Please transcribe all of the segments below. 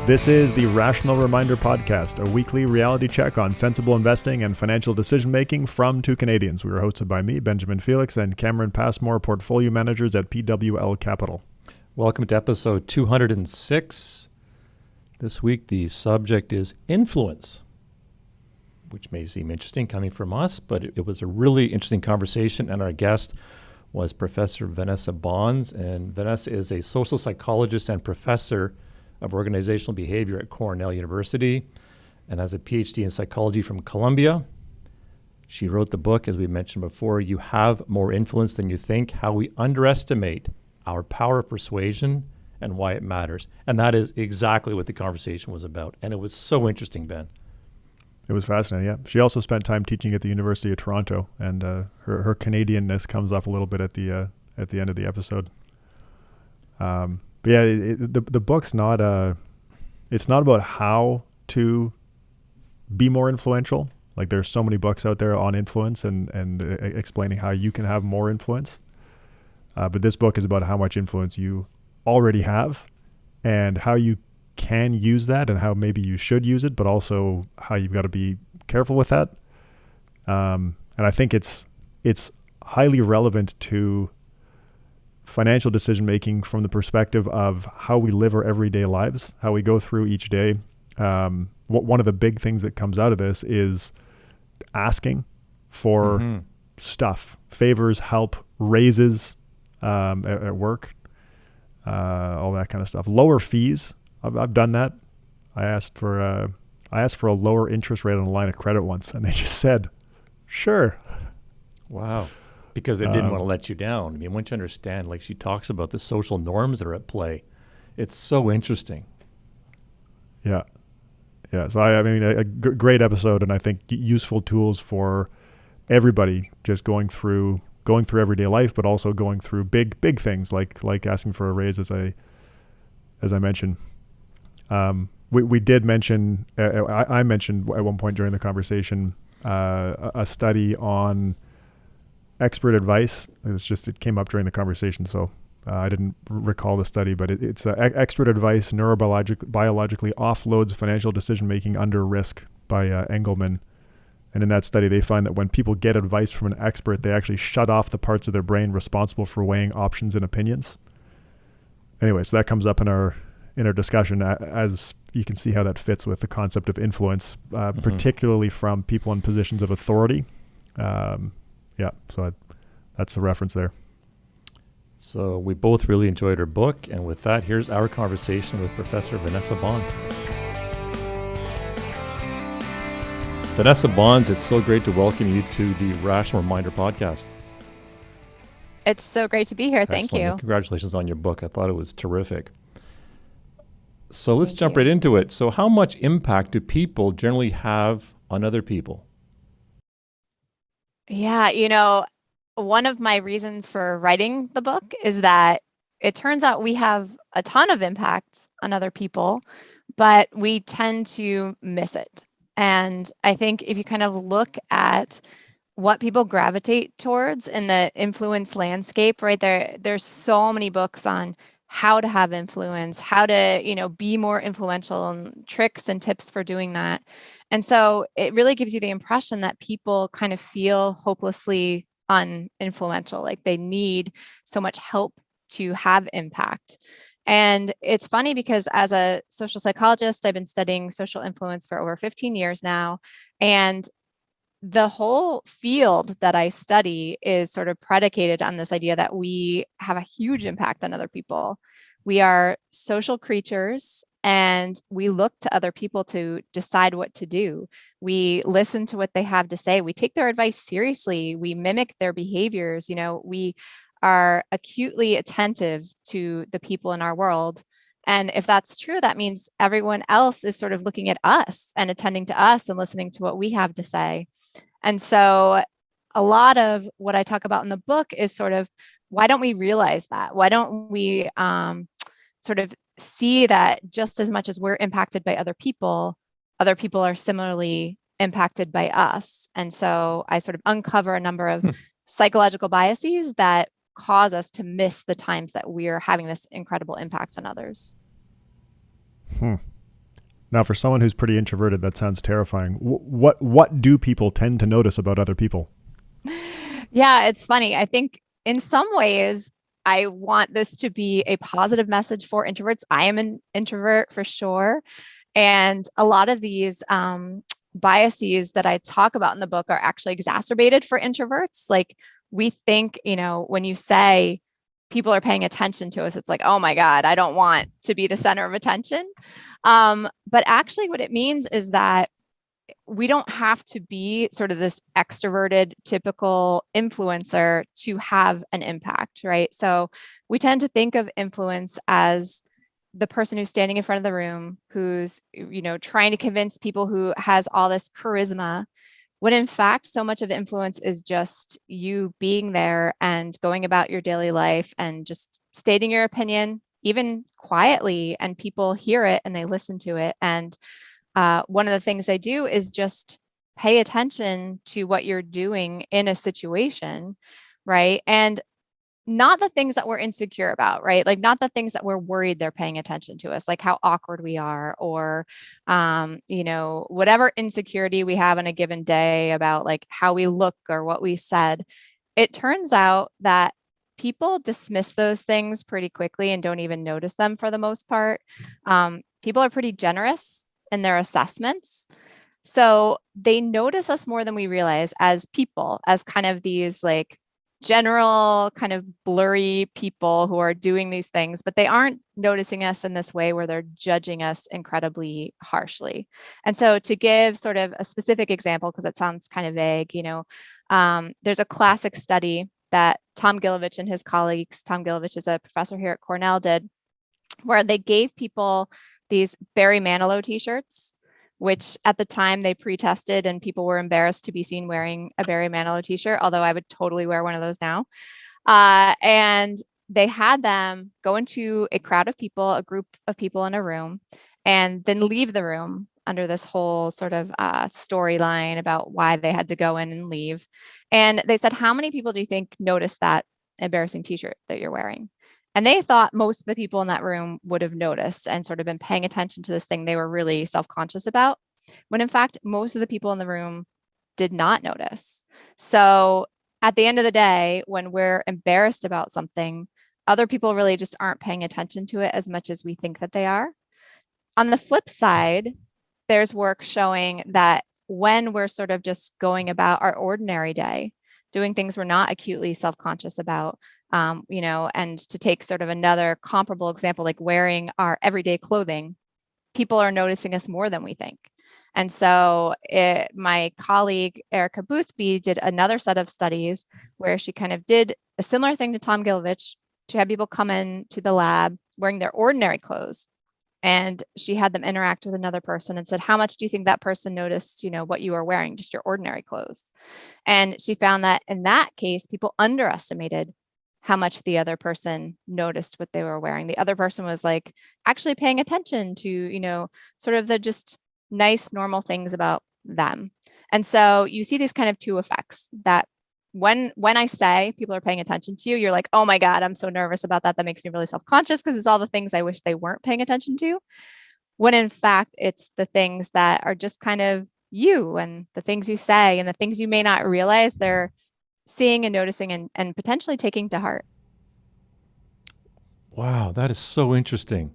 This is the Rational Reminder Podcast, a weekly reality check on sensible investing and financial decision-making from two Canadians. We are hosted by me, Benjamin Felix, and Cameron Passmore, portfolio managers at PWL Capital. Welcome to episode 206. This week, the subject is influence, which may seem interesting coming from us, but it was a really interesting conversation, and our guest was Professor Vanessa Bohns, and Vanessa is a social psychologist and professor of organizational behavior at Cornell University and has a Ph.D. in psychology from Columbia. She wrote the book, as we mentioned before, You Have More Influence Than You Think, How We Underestimate Our Power of Persuasion and Why It Matters. And that is exactly what the conversation was about. And it was so interesting, Ben. It was fascinating, yeah. She also spent time teaching at the University of Toronto, and her Canadianness comes up a little bit at the end of the episode. But yeah, the book's not it's not about how to be more influential. Like, there's so many books out there on influence and explaining how you can have more influence. But this book is about how much influence you already have and how you can use that and how maybe you should use it, but also how you've got to be careful with that. And I think it's highly relevant to financial decision making from the perspective of how we live our everyday lives, how we go through each day. One of the big things that comes out of this is asking for stuff, favors, help, raises at work, all that kind of stuff. Lower fees. I've done that. I asked for a lower interest rate on a line of credit once, and they just said, "Sure." Wow. Because they didn't want to let you down. I mean, once you understand, like she talks about the social norms that are at play, it's so interesting. Yeah. So I mean, a great episode, and I think useful tools for everybody just going through everyday life, but also going through big things like asking for a raise, as I mentioned. We did mention, I mentioned at one point during the conversation, a study on expert advice. It came up during the conversation, so I didn't recall the study, but it's expert advice neurobiologically offloads financial decision making under risk by Engelman. And in that study, they find that when people get advice from an expert, they actually shut off the parts of their brain responsible for weighing options and opinions. Anyway, so that comes up in our discussion, as you can see how that fits with the concept of influence, particularly from people in positions of authority. So that's the reference there. So we both really enjoyed her book. And with that, here's our conversation with Professor Vanessa Bohns. Vanessa Bohns, it's so great to welcome you to the Rational Reminder Podcast. It's so great to be here. Thank Excellent. you. And congratulations on your book. I thought it was terrific. So let's jump right into it. So how much impact do people generally have on other people? Yeah, one of my reasons for writing the book is that it turns out we have a ton of impact on other people, but we tend to miss it. And I think if you kind of look at what people gravitate towards in the influence landscape, right, there's so many books on how to have influence, how to, be more influential, and tricks and tips for doing that. And so it really gives you the impression that people kind of feel hopelessly uninfluential, like they need so much help to have impact. And it's funny because as a social psychologist, I've been studying social influence for over 15 years now. And the whole field that I study is sort of predicated on this idea that we have a huge impact on other people. We are social creatures, and we look to other people to decide what to do. We listen to what they have to say. We take their advice seriously. We mimic their behaviors. We are acutely attentive to the people in our world. And if that's true, that means everyone else is sort of looking at us and attending to us and listening to what we have to say. And so a lot of what I talk about in the book is sort of, why don't we realize that? Why don't we sort of see that just as much as we're impacted by other people are similarly impacted by us? And so I sort of uncover a number of psychological biases that cause us to miss the times that we're having this incredible impact on others. Now, for someone who's pretty introverted, that sounds terrifying. What do people tend to notice about other people? Yeah, it's funny. I think in some ways, I want this to be a positive message for introverts. I am an introvert for sure. And a lot of these biases that I talk about in the book are actually exacerbated for introverts. Like we think, when you say people are paying attention to us, it's like, oh my God, I don't want to be the center of attention. But actually what it means is that we don't have to be sort of this extroverted, typical influencer to have an impact, right? So we tend to think of influence as the person who's standing in front of the room, who's, trying to convince people, who has all this charisma, when in fact, so much of influence is just you being there and going about your daily life and just stating your opinion, even quietly, and people hear it and they listen to it. And one of the things I do is just pay attention to what you're doing in a situation, right? And not the things that we're insecure about, right? Like not the things that we're worried they're paying attention to us, like how awkward we are, or, whatever insecurity we have in a given day about like how we look or what we said. It turns out that people dismiss those things pretty quickly and don't even notice them for the most part. People are pretty generous in their assessments. So they notice us more than we realize as people, as kind of these like general kind of blurry people who are doing these things, but they aren't noticing us in this way where they're judging us incredibly harshly. And so to give sort of a specific example, because it sounds kind of vague, there's a classic study that Tom Gilovich and his colleagues, Tom Gilovich is a professor here at Cornell, did, where they gave people these Barry Manilow t-shirts, which at the time they pre-tested and people were embarrassed to be seen wearing a Barry Manilow t-shirt, although I would totally wear one of those now. And they had them go into a crowd of people, a group of people in a room, and then leave the room under this whole sort of storyline about why they had to go in and leave. And they said, how many people do you think noticed that embarrassing t-shirt that you're wearing? And they thought most of the people in that room would have noticed and sort of been paying attention to this thing they were really self-conscious about, when in fact, most of the people in the room did not notice. So at the end of the day, when we're embarrassed about something, other people really just aren't paying attention to it as much as we think that they are. On the flip side, there's work showing that when we're sort of just going about our ordinary day, doing things we're not acutely self-conscious about, and to take sort of another comparable example, like wearing our everyday clothing, people are noticing us more than we think. And so my colleague, Erica Boothby, did another set of studies where she kind of did a similar thing to Tom Gilovich. She had people come in to the lab wearing their ordinary clothes, and she had them interact with another person and said, how much do you think that person noticed, what you were wearing, just your ordinary clothes? And she found that in that case, people underestimated how much the other person noticed what they were wearing. The other person was like actually paying attention to, sort of the just nice, normal things about them. And so you see these kind of two effects, that when I say people are paying attention to you, you're like, oh my God, I'm so nervous about that. That makes me really self-conscious because it's all the things I wish they weren't paying attention to. When in fact, it's the things that are just kind of you and the things you say and the things you may not realize they're seeing and noticing and potentially taking to heart. Wow, that is so interesting.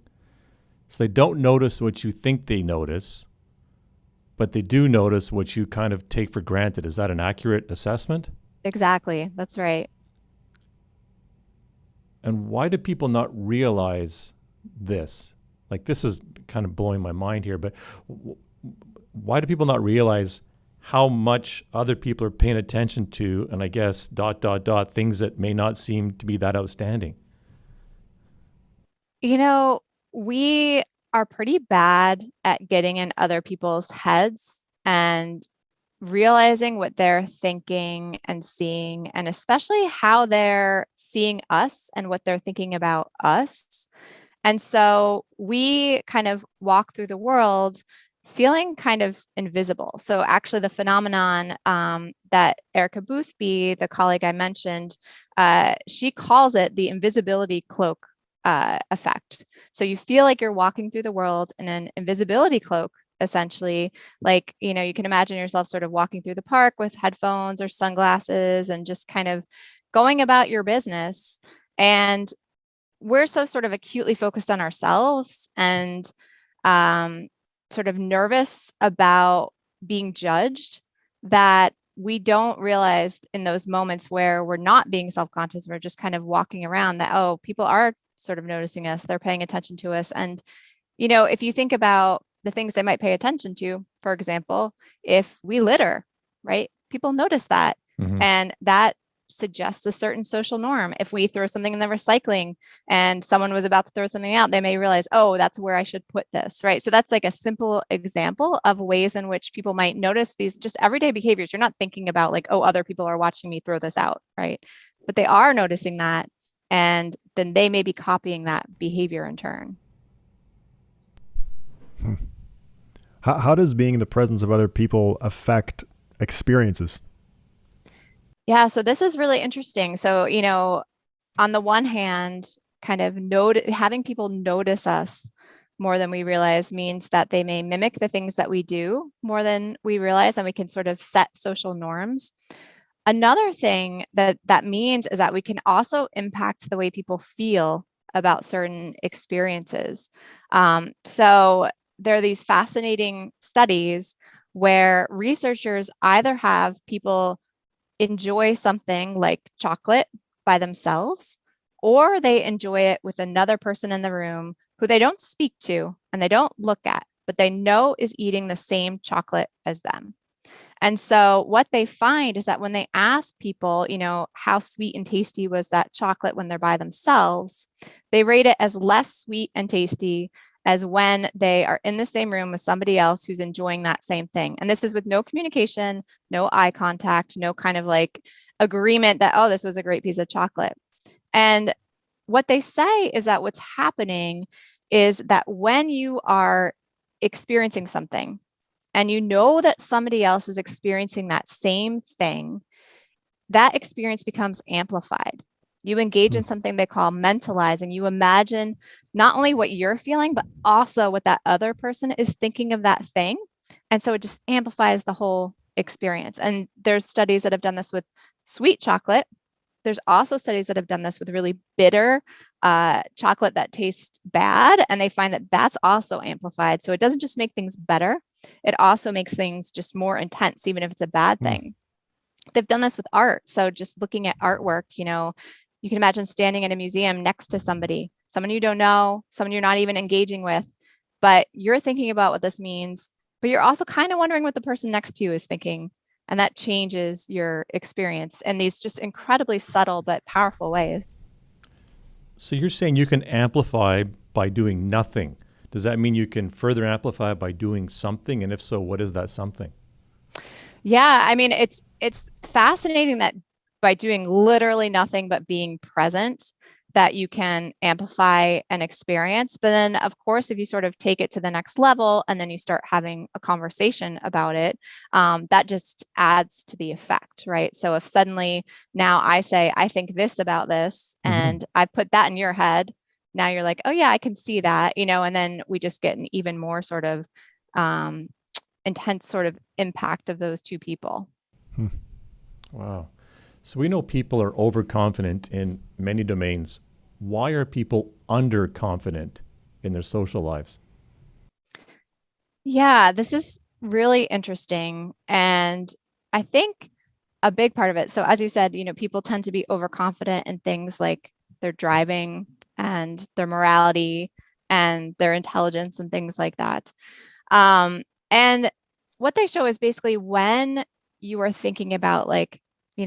So they don't notice what you think they notice, but they do notice what you kind of take for granted. Is that an accurate assessment? Exactly. That's right. And why do people not realize this? Like, this is kind of blowing my mind here, but why do people not realize how much other people are paying attention to, and I guess, ... things that may not seem to be that outstanding? We are pretty bad at getting in other people's heads and realizing what they're thinking and seeing, and especially how they're seeing us and what they're thinking about us. And so we kind of walk through the world feeling kind of invisible. So actually the phenomenon that Erica Boothby, the colleague I mentioned, she calls it the invisibility cloak effect. So you feel like you're walking through the world in an invisibility cloak, essentially. Like, you can imagine yourself sort of walking through the park with headphones or sunglasses and just kind of going about your business. And we're so sort of acutely focused on ourselves and sort of nervous about being judged that we don't realize in those moments where we're not being self-conscious, we're just kind of walking around that, oh, people are sort of noticing us, they're paying attention to us. And, if you think about the things they might pay attention to, for example, if we litter, right? People notice that. Mm-hmm. And that suggests a certain social norm. If we throw something in the recycling and someone was about to throw something out, they may realize, oh, that's where I should put this, right? So that's like a simple example of ways in which people might notice these just everyday behaviors. You're not thinking about like, oh, other people are watching me throw this out, right? But they are noticing that, and then they may be copying that behavior in turn. How does being in the presence of other people affect experiences? Yeah, so this is really interesting. So, on the one hand, kind of having people notice us more than we realize means that they may mimic the things that we do more than we realize, and we can sort of set social norms. Another thing that means is that we can also impact the way people feel about certain experiences. So there are these fascinating studies where researchers either have people enjoy something like chocolate by themselves, or they enjoy it with another person in the room who they don't speak to and they don't look at, but they know is eating the same chocolate as them. And so what they find is that when they ask people, how sweet and tasty was that chocolate when they're by themselves, they rate it as less sweet and tasty as when they are in the same room with somebody else who's enjoying that same thing. And this is with no communication, no eye contact, no kind of like agreement that, oh, this was a great piece of chocolate. And what they say is that what's happening is that when you are experiencing something and you know that somebody else is experiencing that same thing, that experience becomes amplified. You engage in something they call mentalizing. You imagine not only what you're feeling, but also what that other person is thinking of that thing. And so it just amplifies the whole experience. And there's studies that have done this with sweet chocolate. There's also studies that have done this with really bitter chocolate that tastes bad. And they find that that's also amplified. So it doesn't just make things better. It also makes things just more intense, even if it's a bad thing. They've done this with art. So just looking at artwork, you can imagine standing in a museum next to someone you don't know, someone you're not even engaging with, but you're thinking about what this means, but you're also kind of wondering what the person next to you is thinking. And that changes your experience in these just incredibly subtle but powerful ways. So you're saying you can amplify by doing nothing. Does that mean you can further amplify by doing something? And if so, what is that something? Yeah, I mean, it's fascinating that by doing literally nothing but being present, that you can amplify an experience. But then, of course, if you sort of take it to the next level and then you start having a conversation about it, that just adds to the effect, right? So if suddenly now I say, I think this about this, and I put that in your head, now you're like, oh yeah, I can see that, and then we just get an even more sort of intense sort of impact of those two people. Wow. So we know people are overconfident in many domains. Why are people underconfident in their social lives? Yeah, this is really interesting. And I think a big part of it, so as you said, people tend to be overconfident in things like their driving and their morality and their intelligence and things like that. And what they show is basically when you are thinking about like,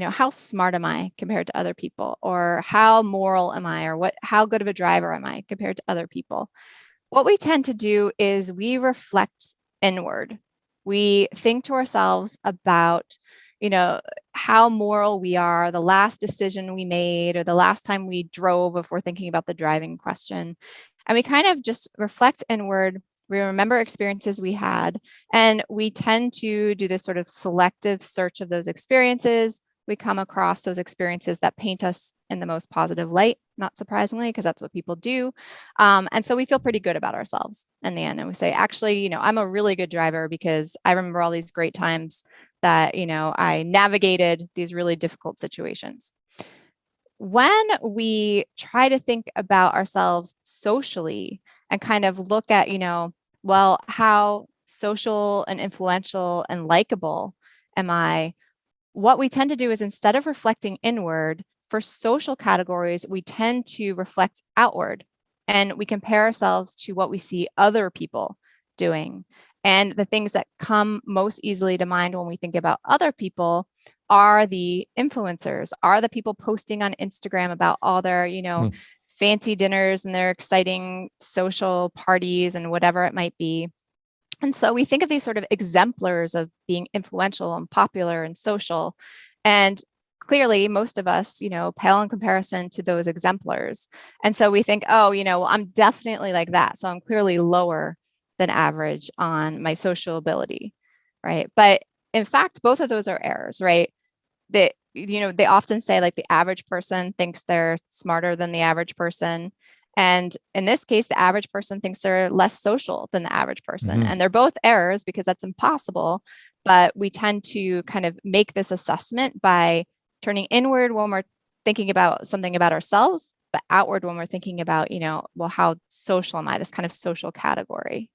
how smart am I compared to other people, or how moral am I, or how good of a driver am I compared to other people? What we tend to do is we reflect inward. We think to ourselves about, how moral we are, the last decision we made, or the last time we drove if we're thinking about the driving question. And we kind of just reflect inward. We remember experiences we had, and we tend to do this sort of selective search of those experiences, we come across those experiences that paint us in the most positive light, not surprisingly, because that's what people do. And so we feel pretty good about ourselves in the end. And we say, actually, I'm a really good driver because I remember all these great times that, I navigated these really difficult situations. When we try to think about ourselves socially and kind of look at, well, how social and influential and likable am I? What we tend to do is, instead of reflecting inward, for social categories, we tend to reflect outward, and we compare ourselves to what we see other people doing. And the things that come most easily to mind when we think about other people are the influencers, are the people posting on Instagram about all their, fancy dinners and their exciting social parties and whatever it might be. And so we think of these sort of exemplars of being influential and popular and social. And clearly, most of us, pale in comparison to those exemplars. And so we think, oh, well, I'm definitely like that. So I'm clearly lower than average on my social ability, right? But in fact, both of those are errors, right? They often say, like, the average person thinks they're smarter than the average person. And in this case, the average person thinks they're less social than the average person. Mm-hmm. And they're both errors because that's impossible. But we tend to kind of make this assessment by turning inward when we're thinking about something about ourselves, but outward when we're thinking about, well, how social am I? This kind of social category.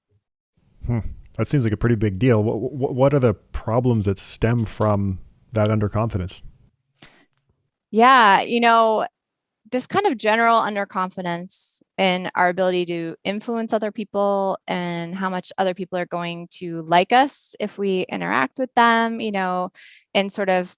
That seems like a pretty big deal. What are the problems that stem from that underconfidence? Yeah, this kind of general underconfidence in our ability to influence other people and how much other people are going to like us if we interact with them, and sort of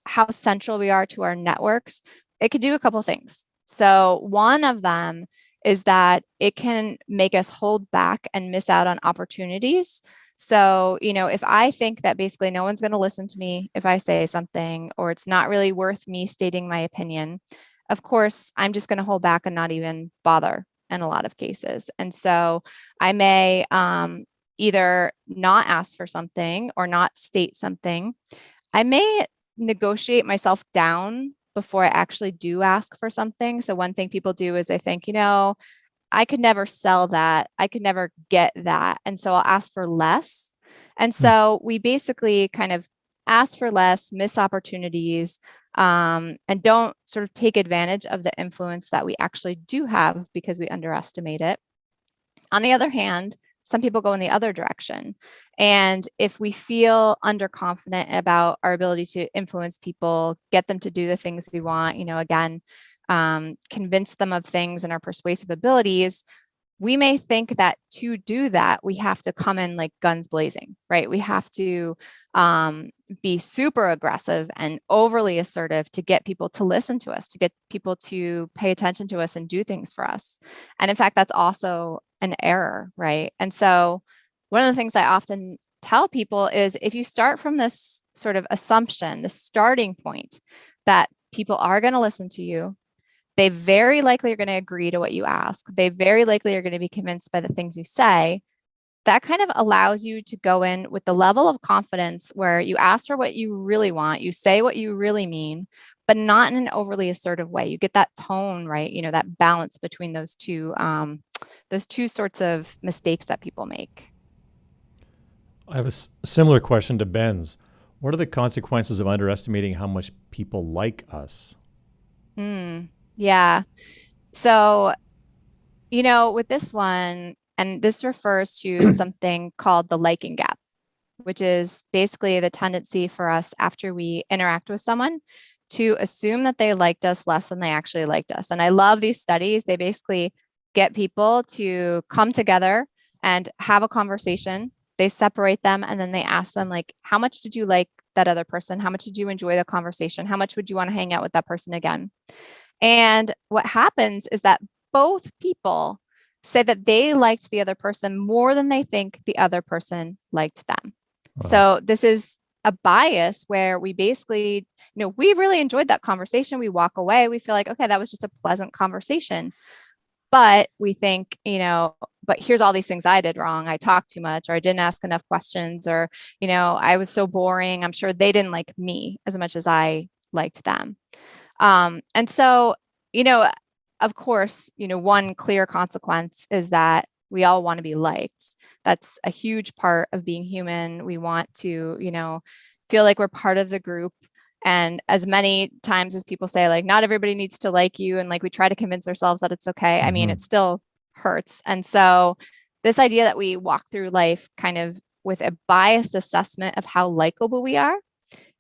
how central we are to our networks, it could do a couple things. So one of them is that it can make us hold back and miss out on opportunities. So, if I think that basically no one's going to listen to me if I say something, or it's not really worth me stating my opinion, of course, I'm just going to hold back and not even bother in a lot of cases. And so I may either not ask for something or not state something. I may negotiate myself down before I actually do ask for something. So one thing people do is they think, I could never sell that. I could never get that. And so I'll ask for less. And so we basically kind of ask for less, miss opportunities, and don't sort of take advantage of the influence that we actually do have because we underestimate it. On the other hand, some people go in the other direction. And if we feel underconfident about our ability to influence people, get them to do the things we want, again, convince them of things and our persuasive abilities, we may think that to do that, we have to come in like guns blazing, right? We have to be super aggressive and overly assertive to get people to listen to us, to get people to pay attention to us and do things for us. And in fact, that's also an error, right? And so one of the things I often tell people is, if you start from this sort of assumption, the starting point that people are going to listen to you, they very likely are going to agree to what you ask, they very likely are going to be convinced by the things you say, that kind of allows you to go in with the level of confidence where you ask for what you really want, you say what you really mean, but not in an overly assertive way. You get that tone, right? That balance between those two sorts of mistakes that people make. I have a similar question to Ben's. What are the consequences of underestimating how much people like us? Yeah. So, with this one, and this refers to something called the liking gap, which is basically the tendency for us after we interact with someone to assume that they liked us less than they actually liked us. And I love these studies. They basically get people to come together and have a conversation. They separate them and then they ask them, like, how much did you like that other person? How much did you enjoy the conversation? How much would you want to hang out with that person again? And what happens is that both people say that they liked the other person more than they think the other person liked them. Wow. So this is a bias where we basically, we really enjoyed that conversation. We walk away, we feel like, okay, that was just a pleasant conversation. But we think, but here's all these things I did wrong. I talked too much, or I didn't ask enough questions, or, I was so boring. I'm sure they didn't like me as much as I liked them. And so, of course, one clear consequence is that we all want to be liked. That's a huge part of being human. We want to, feel like we're part of the group. And as many times as people say, like, not everybody needs to like you, and like we try to convince ourselves that it's okay, I mean, it still hurts. And so this idea that we walk through life kind of with a biased assessment of how likable we are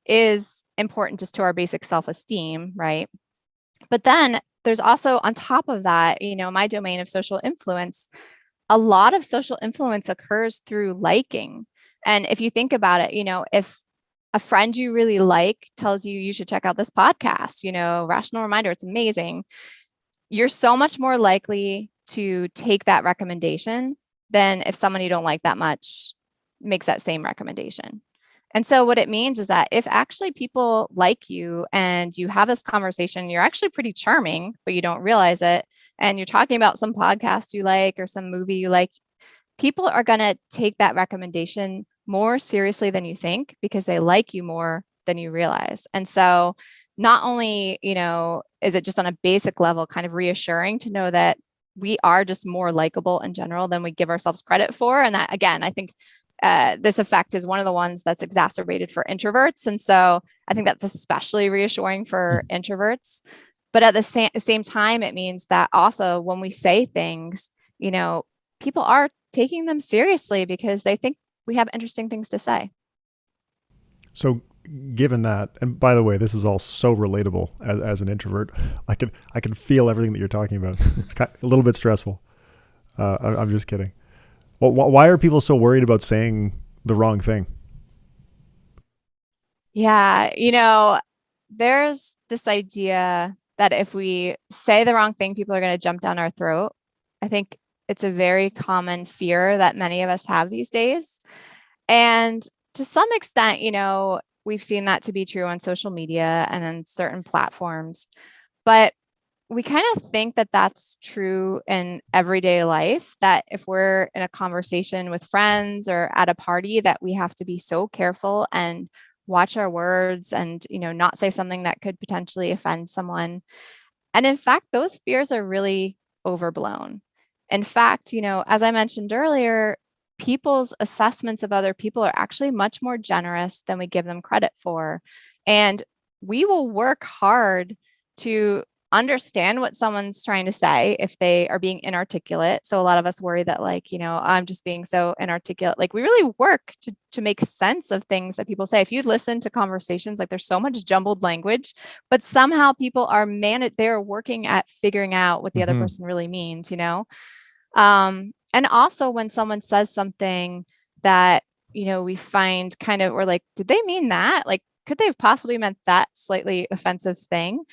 is important just to our basic self-esteem, right? But then there's also, on top of that, my domain of social influence, a lot of social influence occurs through liking. And if you think about it, if a friend you really like tells you should check out this podcast, Rational Reminder, it's amazing, you're so much more likely to take that recommendation than if someone you don't like that much makes that same recommendation. And so what it means is that if actually people like you and you have this conversation, you're actually pretty charming, but you don't realize it, and you're talking about some podcast you like or some movie you like, people are going to take that recommendation more seriously than you think because they like you more than you realize. And so not only, is it just on a basic level kind of reassuring to know that we are just more likable in general than we give ourselves credit for. And that, again, I think this effect is one of the ones that's exacerbated for introverts. And so I think that's especially reassuring for introverts. But at the same time, it means that also when we say things, people are taking them seriously because they think we have interesting things to say. So given that, and by the way, this is all so relatable as an introvert, I can feel everything that you're talking about. It's a little bit stressful. I'm just kidding. Well, why are people so worried about saying the wrong thing? Yeah, there's this idea that if we say the wrong thing, people are going to jump down our throat. I think it's a very common fear that many of us have these days. And to some extent, we've seen that to be true on social media and on certain platforms. But we kind of think that that's true in everyday life, that if we're in a conversation with friends or at a party, that we have to be so careful and watch our words and, not say something that could potentially offend someone. And in fact, those fears are really overblown. In fact, as I mentioned earlier, people's assessments of other people are actually much more generous than we give them credit for. And we will work hard to understand what someone's trying to say if they are being inarticulate. So a lot of us worry that I'm just being so inarticulate. Like we really work to make sense of things that people say. If you listen to conversations, like there's so much jumbled language, but somehow people are they're working at figuring out what the other person really means, and also when someone says something that, we find we're like, did they mean that? Like, could they have possibly meant that slightly offensive thing?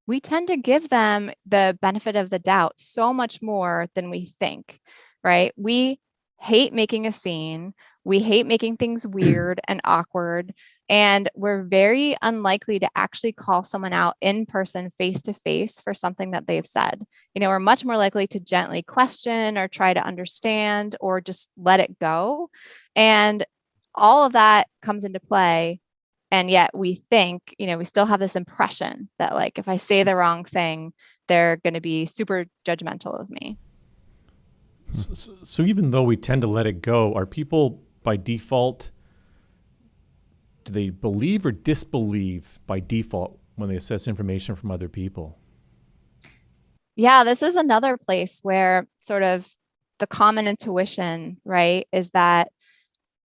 We tend to give them the benefit of the doubt so much more than we think, right? We hate making a scene. We hate making things weird and awkward. And we're very unlikely to actually call someone out in person, face to face, for something that they've said. We're much more likely to gently question or try to understand or just let it go. And all of that comes into play. And yet we think, we still have this impression that like, if I say the wrong thing, they're going to be super judgmental of me. So even though we tend to let it go, are people by default, do they believe or disbelieve by default when they assess information from other people? Yeah, this is another place where sort of the common intuition, right, is that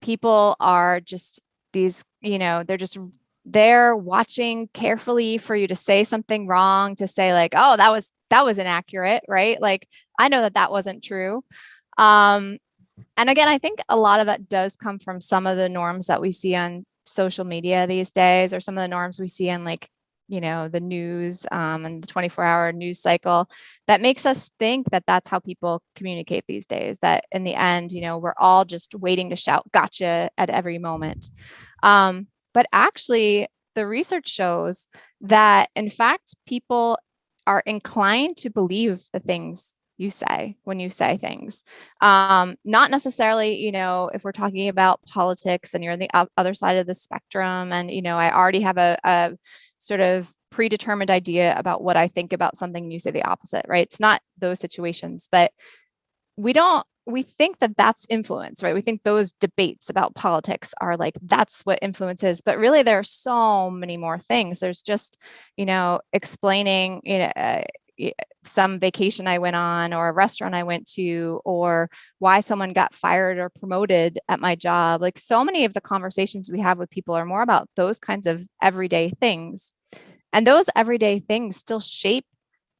people are just these, they're just there watching carefully for you to say something wrong, to say like, oh, that was inaccurate, right? Like, I know that wasn't true. And again, I think a lot of that does come from some of the norms that we see on social media these days, or some of the norms we see in like, the news and the 24-hour news cycle, that makes us think that that's how people communicate these days, that in the end, we're all just waiting to shout gotcha at every moment. But actually, the research shows that, in fact, people are inclined to believe the things you say when you say things. Not necessarily, if we're talking about politics and you're on the other side of the spectrum and, I already have a sort of predetermined idea about what I think about something and you say the opposite, right? It's not those situations, but we think that that's influence, right? We think those debates about politics are like, that's what influence is. But really, there are so many more things. There's just, explaining, some vacation I went on or a restaurant I went to or why someone got fired or promoted at my job. Like so many of the conversations we have with people are more about those kinds of everyday things. And those everyday things still shape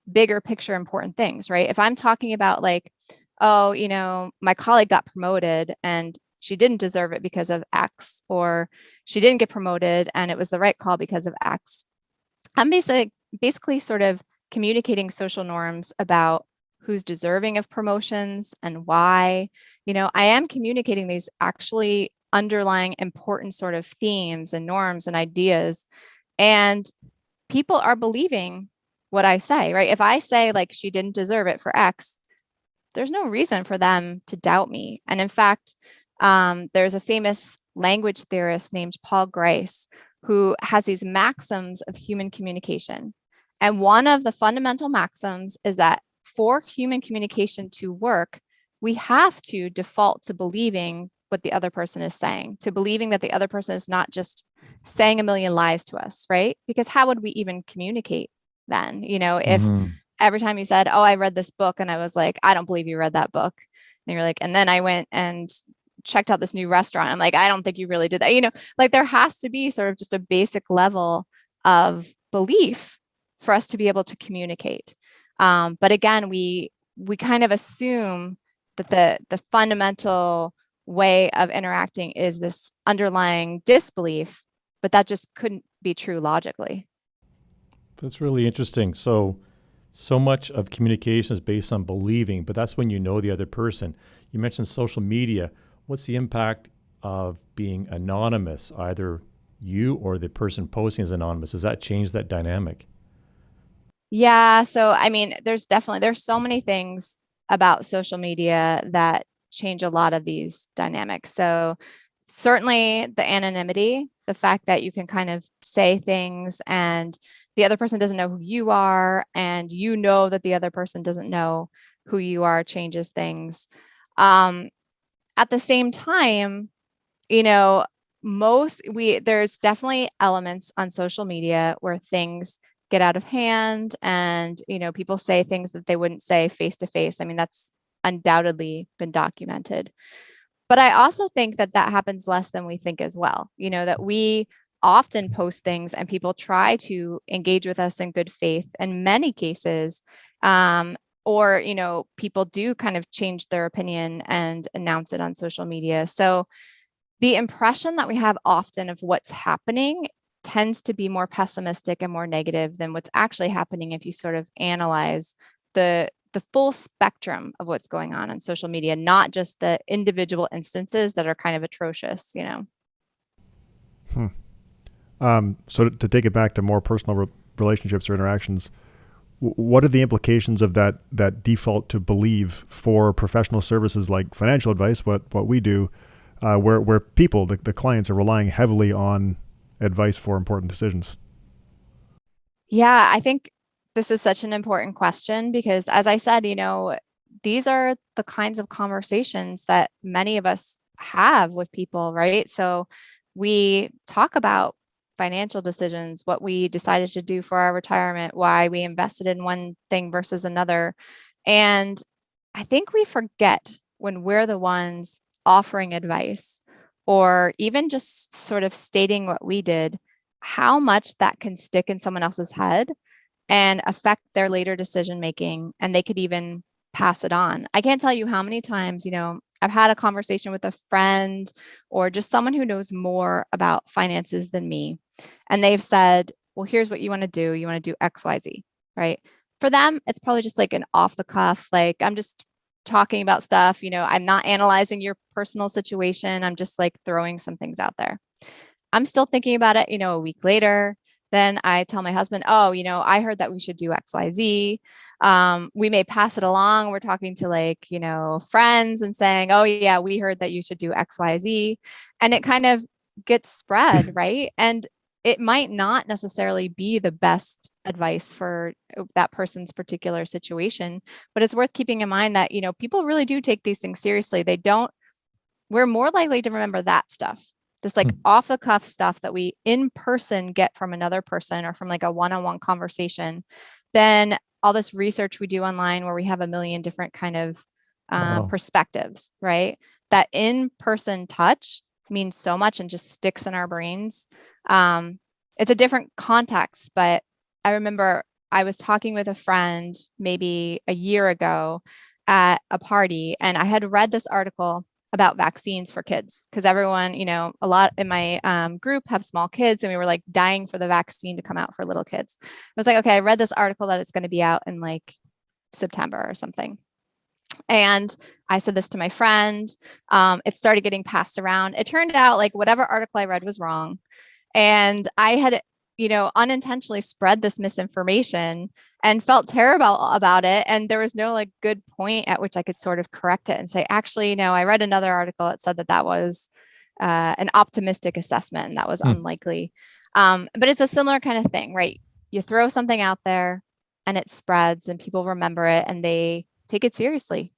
bigger picture important things, right? If I'm talking about like, oh, my colleague got promoted and she didn't deserve it because of X, or she didn't get promoted and it was the right call because of X. I'm basically sort of communicating social norms about who's deserving of promotions and why. I am communicating these actually underlying important sort of themes and norms and ideas. And people are believing what I say, right? If I say like she didn't deserve it for X, there's no reason for them to doubt me. And in fact, there's a famous language theorist named Paul Grice who has these maxims of human communication. And one of the fundamental maxims is that for human communication to work, we have to default to believing what the other person is saying, to believing that the other person is not just saying a million lies to us, right? Because how would we even communicate then? If every time you said, oh, I read this book and I was like, I don't believe you read that book. And you're like, and then I went and checked out this new restaurant. I'm like, I don't think you really did that. Like there has to be sort of just a basic level of belief for us to be able to communicate. But again, we kind of assume that the fundamental way of interacting is this underlying disbelief, but that just couldn't be true logically. That's really interesting. So much of communication is based on believing, but that's when you know the other person. You mentioned social media. What's the impact of being anonymous, either you or the person posting is anonymous? Does that change that dynamic? Yeah. So, I mean, there's so many things about social media that change a lot of these dynamics. So certainly the anonymity, the fact that you can kind of say things and the other person doesn't know who you are, and that the other person doesn't know who you are, changes things. At the same time, there's definitely elements on social media where things get out of hand and, people say things that they wouldn't say face to face. I mean, that's undoubtedly been documented. But I also think that happens less than we think as well, that we often post things and people try to engage with us in good faith in many cases. Or, people do kind of change their opinion and announce it on social media. So the impression that we have often of what's happening tends to be more pessimistic and more negative than what's actually happening if you sort of analyze the full spectrum of what's going on social media, not just the individual instances that are kind of atrocious, So to take it back to more personal relationships or interactions, what are the implications of that default to believe for professional services like financial advice, what we do, where people, the clients, are relying heavily on advice for important decisions? Yeah, I think this is such an important question because, as I said, these are the kinds of conversations that many of us have with people, right? So we talk about financial decisions, what we decided to do for our retirement, why we invested in one thing versus another. And I think we forget when we're the ones offering advice or even just sort of stating what we did, how much that can stick in someone else's head and affect their later decision making. And they could even pass it on. I can't tell you how many times, I've had a conversation with a friend or just someone who knows more about finances than me. And they've said, well, here's what you want to do. You want to do X, Y, Z, right? For them, it's probably just like an off the cuff, like I'm just talking about stuff, I'm not analyzing your personal situation. I'm just like throwing some things out there. I'm still thinking about it, a week later. then I tell my husband, oh, I heard that we should do XYZ. We may pass it along. We're talking to like, friends and saying, oh yeah, we heard that you should do XYZ. And it kind of gets spread, right? And it might not necessarily be the best advice for that person's particular situation, but it's worth keeping in mind that, people really do take these things seriously. We're more likely to remember that stuff, this like off the cuff stuff that we in person get from another person or from like a one-on-one conversation, than all this research we do online where we have a million different kind of perspectives, right? That in-person touch means so much and just sticks in our brains. It's a different context, but I remember I was talking with a friend maybe a year ago at a party, and I had read this article about vaccines for kids because everyone, a lot in my group have small kids, and we were like dying for the vaccine to come out for little kids. I was like, okay, I read this article that it's going to be out in like September or something. And I said this to my friend. It started getting passed around. It turned out like whatever article I read was wrong. And I had, unintentionally spread this misinformation and felt terrible about it. And there was no like good point at which I could sort of correct it and say, actually, no, I read another article that said that was an optimistic assessment and that was unlikely. But it's a similar kind of thing, right? You throw something out there and it spreads and people remember it and they take it seriously.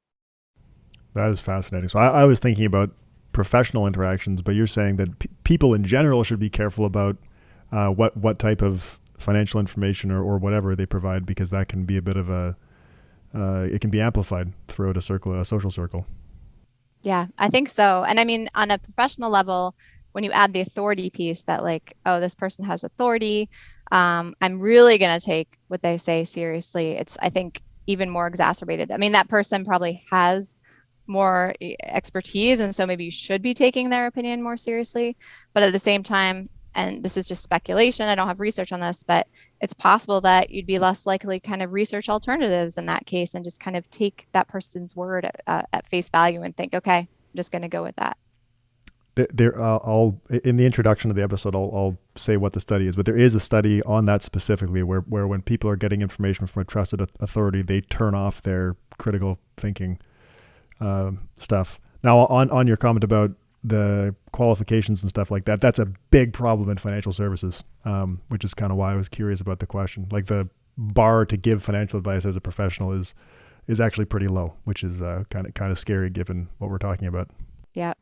That is fascinating. So I was thinking about professional interactions, but you're saying that people in general should be careful about what type of financial information or whatever they provide, because that can be a bit of it can be amplified throughout a social circle. Yeah, I think so. And I mean, on a professional level, when you add the authority piece that like, oh, this person has authority, I'm really going to take what they say seriously. It's, I think, even more exacerbated. I mean, that person probably has more expertise, and so maybe you should be taking their opinion more seriously. But at the same time, and this is just speculation, I don't have research on this, but it's possible that you'd be less likely kind of research alternatives in that case and just kind of take that person's word at face value and think, okay, I'm just going to go with that. I'll in the introduction of the episode, I'll say what the study is, but there is a study on that specifically where when people are getting information from a trusted authority, they turn off their critical thinking stuff. Now, on your comment about the qualifications and stuff like that, that's a big problem in financial services, which is kind of why I was curious about the question. Like the bar to give financial advice as a professional is actually pretty low, which is kind of scary given what we're talking about. Yeah.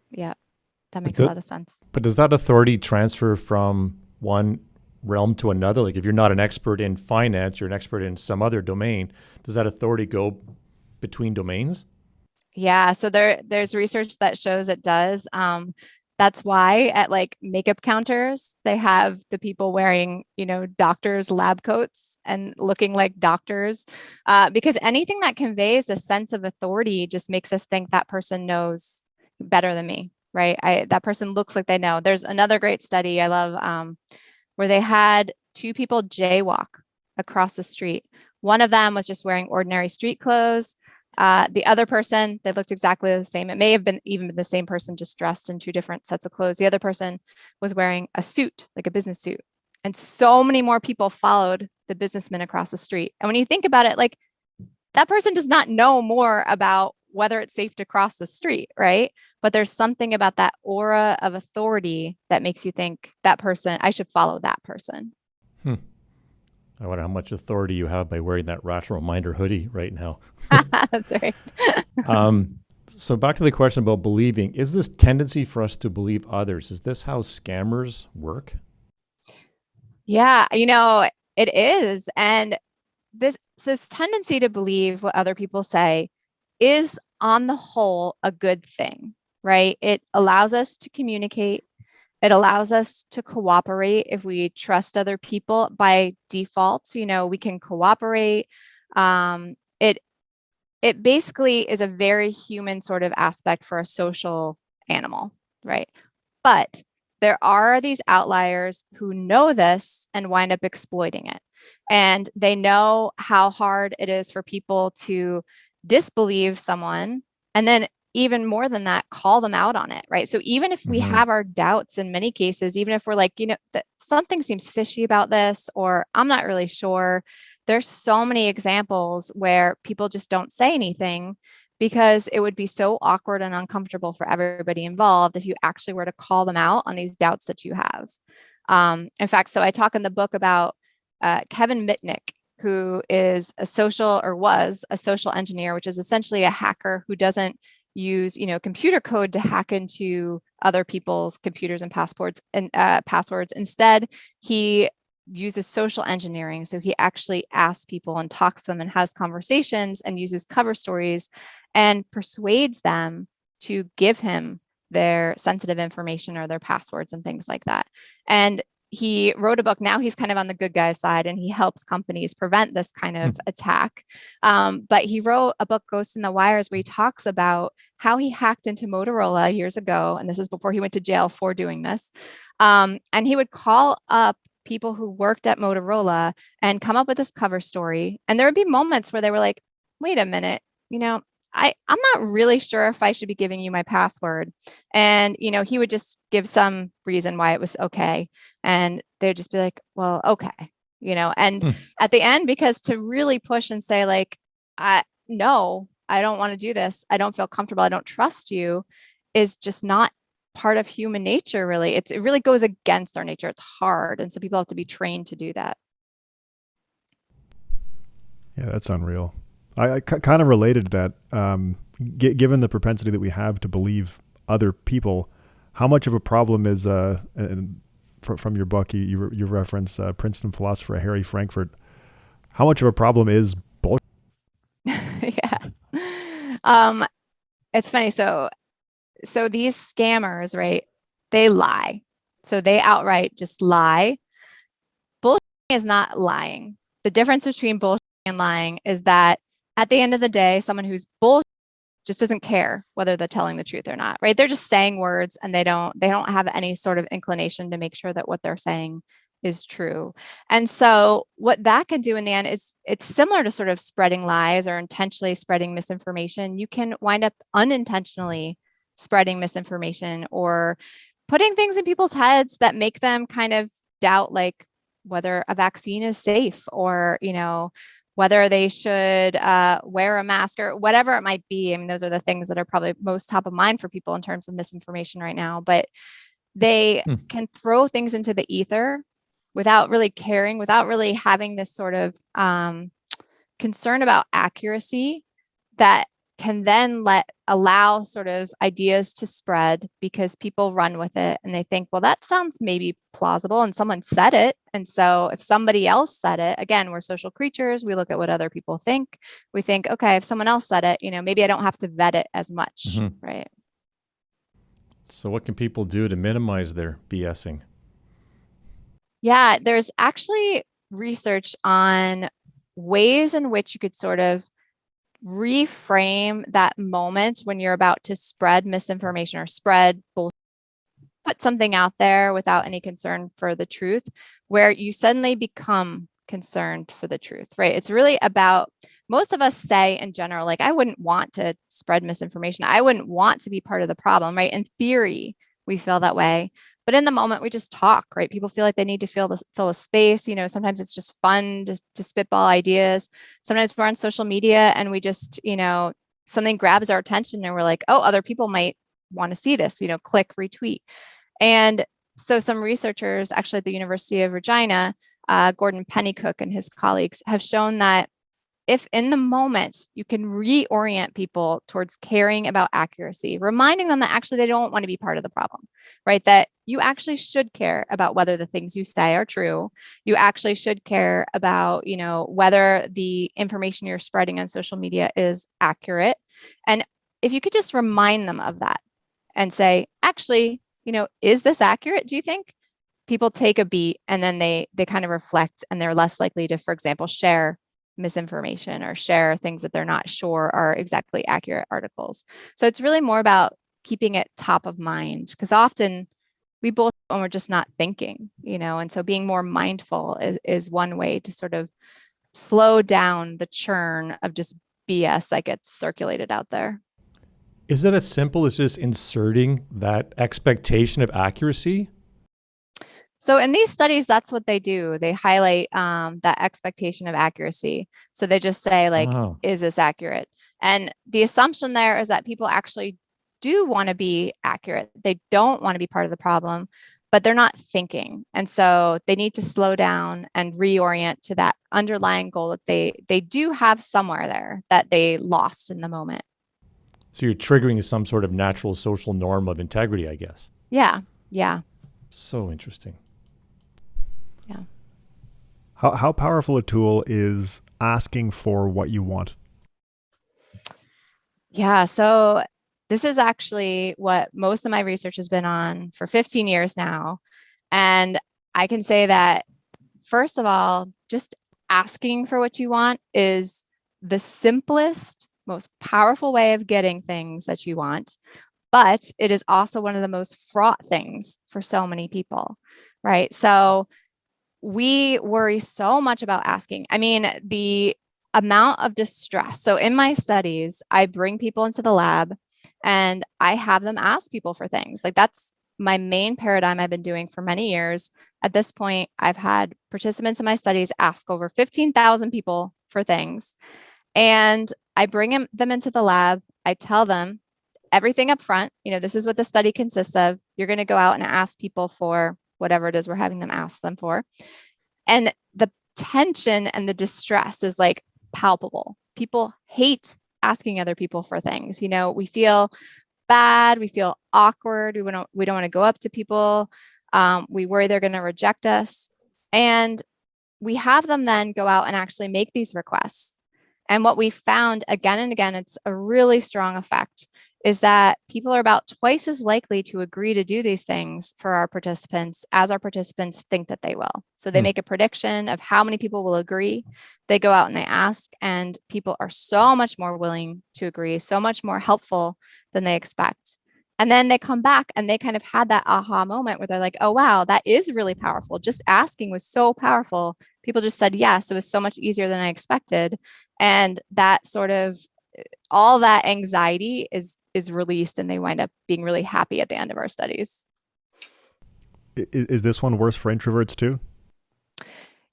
That makes a lot of sense. But does that authority transfer from one realm to another? Like if you're not an expert in finance, you're an expert in some other domain, does that authority go between domains? Yeah, so there's research that shows it does. That's why at like makeup counters, they have the people wearing, doctors' lab coats and looking like doctors, because anything that conveys a sense of authority just makes us think that person knows better than me, right? That person looks like they know. There's another great study I love where they had two people jaywalk across the street. One of them was just wearing ordinary street clothes. The other person, they looked exactly the same. It may have been even the same person, just dressed in two different sets of clothes. The other person was wearing a suit, like a business suit. And so many more people followed the businessman across the street. And when you think about it, like that person does not know more about whether it's safe to cross the street, right? But there's something about that aura of authority that makes you think that person, I should follow that person. I wonder how much authority you have by wearing that Rational Reminder hoodie right now. That's right. So back to the question about believing. Is this tendency for us to believe others, is this how scammers work? Yeah, it is. And this tendency to believe what other people say is on the whole a good thing, right? It allows us to communicate. It allows us to cooperate if we trust other people by default. We can cooperate. It basically is a very human sort of aspect for a social animal, right? But there are these outliers who know this and wind up exploiting it. And they know how hard it is for people to disbelieve someone and then even more than that, call them out on it, right? So even if we have our doubts in many cases, even if we're like, that something seems fishy about this, or I'm not really sure, there's so many examples where people just don't say anything because it would be so awkward and uncomfortable for everybody involved if you actually were to call them out on these doubts that you have. In fact, so I talk in the book about Kevin Mitnick, who is was a social engineer, which is essentially a hacker who doesn't use, computer code to hack into other people's computers and passwords. Instead, he uses social engineering. So he actually asks people and talks to them and has conversations and uses cover stories and persuades them to give him their sensitive information or their passwords and things like that. And he wrote a book. Now he's kind of on the good guy side and he helps companies prevent this kind of attack. But he wrote a book, Ghosts in the Wires, where he talks about how he hacked into Motorola years ago. And this is before he went to jail for doing this. And he would call up people who worked at Motorola and come up with this cover story. And there would be moments where they were like, wait a minute, I'm not really sure if I should be giving you my password. And, he would just give some reason why it was okay. And they'd just be like, well, okay, and at the end, because to really push and say like, no, I don't want to do this. I don't feel comfortable. I don't trust you is just not part of human nature, really. It really goes against our nature. It's hard. And so people have to be trained to do that. Yeah, that's unreal. I kind of related to that. Given the propensity that we have to believe other people, how much of a problem is, and from your book, you reference Princeton philosopher Harry Frankfurt, how much of a problem is bullshit? Yeah. It's funny. So these scammers, right, they lie. So they outright just lie. Bullshitting is not lying. The difference between bullshitting and lying is that at the end of the day, someone who's bullshitting just doesn't care whether they're telling the truth or not, right? They're just saying words and they don't have any sort of inclination to make sure that what they're saying is true. And so what that can do in the end is it's similar to sort of spreading lies or intentionally spreading misinformation. You can wind up unintentionally spreading misinformation or putting things in people's heads that make them kind of doubt like whether a vaccine is safe or, whether they should wear a mask or whatever it might be. I mean, those are the things that are probably most top of mind for people in terms of misinformation right now. But they can throw things into the ether without really caring, without really having this sort of concern about accuracy that can then allow sort of ideas to spread because people run with it and they think, well, that sounds maybe plausible and someone said it. And so if somebody else said it, again, we're social creatures. We look at what other people think. We think, okay, if someone else said it, maybe I don't have to vet it as much, right? So what can people do to minimize their BSing? Yeah, there's actually research on ways in which you could sort of reframe that moment when you're about to spread misinformation or put something out there without any concern for the truth, where you suddenly become concerned for the truth, right? It's really about, most of us say in general, like, I wouldn't want to spread misinformation. I wouldn't want to be part of the problem, right? In theory, we feel that way. But in the moment, we just talk, right? People feel like they need to fill a space. Sometimes it's just fun to spitball ideas. Sometimes we're on social media and we just, something grabs our attention and we're like, oh, other people might want to see this, click, retweet. And so some researchers actually at the University of Regina, Gordon Pennycook and his colleagues have shown that if in the moment you can reorient people towards caring about accuracy, reminding them that actually they don't want to be part of the problem, right? That you actually should care about whether the things you say are true. You actually should care about, whether the information you're spreading on social media is accurate. And if you could just remind them of that and say, actually, is this accurate? Do you think? People take a beat and then they kind of reflect and they're less likely to, for example, share misinformation or share things that they're not sure are exactly accurate articles. So it's really more about keeping it top of mind, because often we both, when we're just not thinking, and so being more mindful is one way to sort of slow down the churn of just BS that gets circulated out there. Is it as simple as just inserting that expectation of accuracy? So in these studies, that's what they do. They highlight that expectation of accuracy. So they just say, like, Wow. is this accurate? And the assumption there is that people actually do want to be accurate. They don't want to be part of the problem, but they're not thinking. And so they need to slow down and reorient to that underlying goal that they do have somewhere there that they lost in the moment. So you're triggering some sort of natural social norm of integrity, I guess. Yeah. Yeah. So interesting. Yeah. How powerful a tool is asking for what you want? Yeah. So this is actually what most of my research has been on for 15 years now. And I can say that, first of all, just asking for what you want is the simplest, most powerful way of getting things that you want. But it is also one of the most fraught things for so many people, right? So we worry so much about asking. I mean, the amount of distress. So in my studies, I bring people into the lab and I have them ask people for things. Like, that's my main paradigm I've been doing for many years. At this point, I've had participants in my studies ask over 15,000 people for things. And I bring them into the lab. I tell them everything up front. This is what the study consists of. You're going to go out and ask people for whatever it is we're having them ask them for. And the tension and the distress is like palpable. People hate asking other people for things. We feel bad. We feel awkward. We don't want to go up to people. We worry they're going to reject us. And we have them then go out and actually make these requests. And what we found again and again, it's a really strong effect, is that people are about twice as likely to agree to do these things for our participants as our participants think that they will. So they make a prediction of how many people will agree. They go out and they ask, and people are so much more willing to agree, so much more helpful than they expect. And then they come back and they kind of had that aha moment where they're like, oh, wow, that is really powerful. Just asking was so powerful. People just said yes. It was so much easier than I expected. And that sort of, all that anxiety is released, and they wind up being really happy at the end of our studies. Is this one worse for introverts too?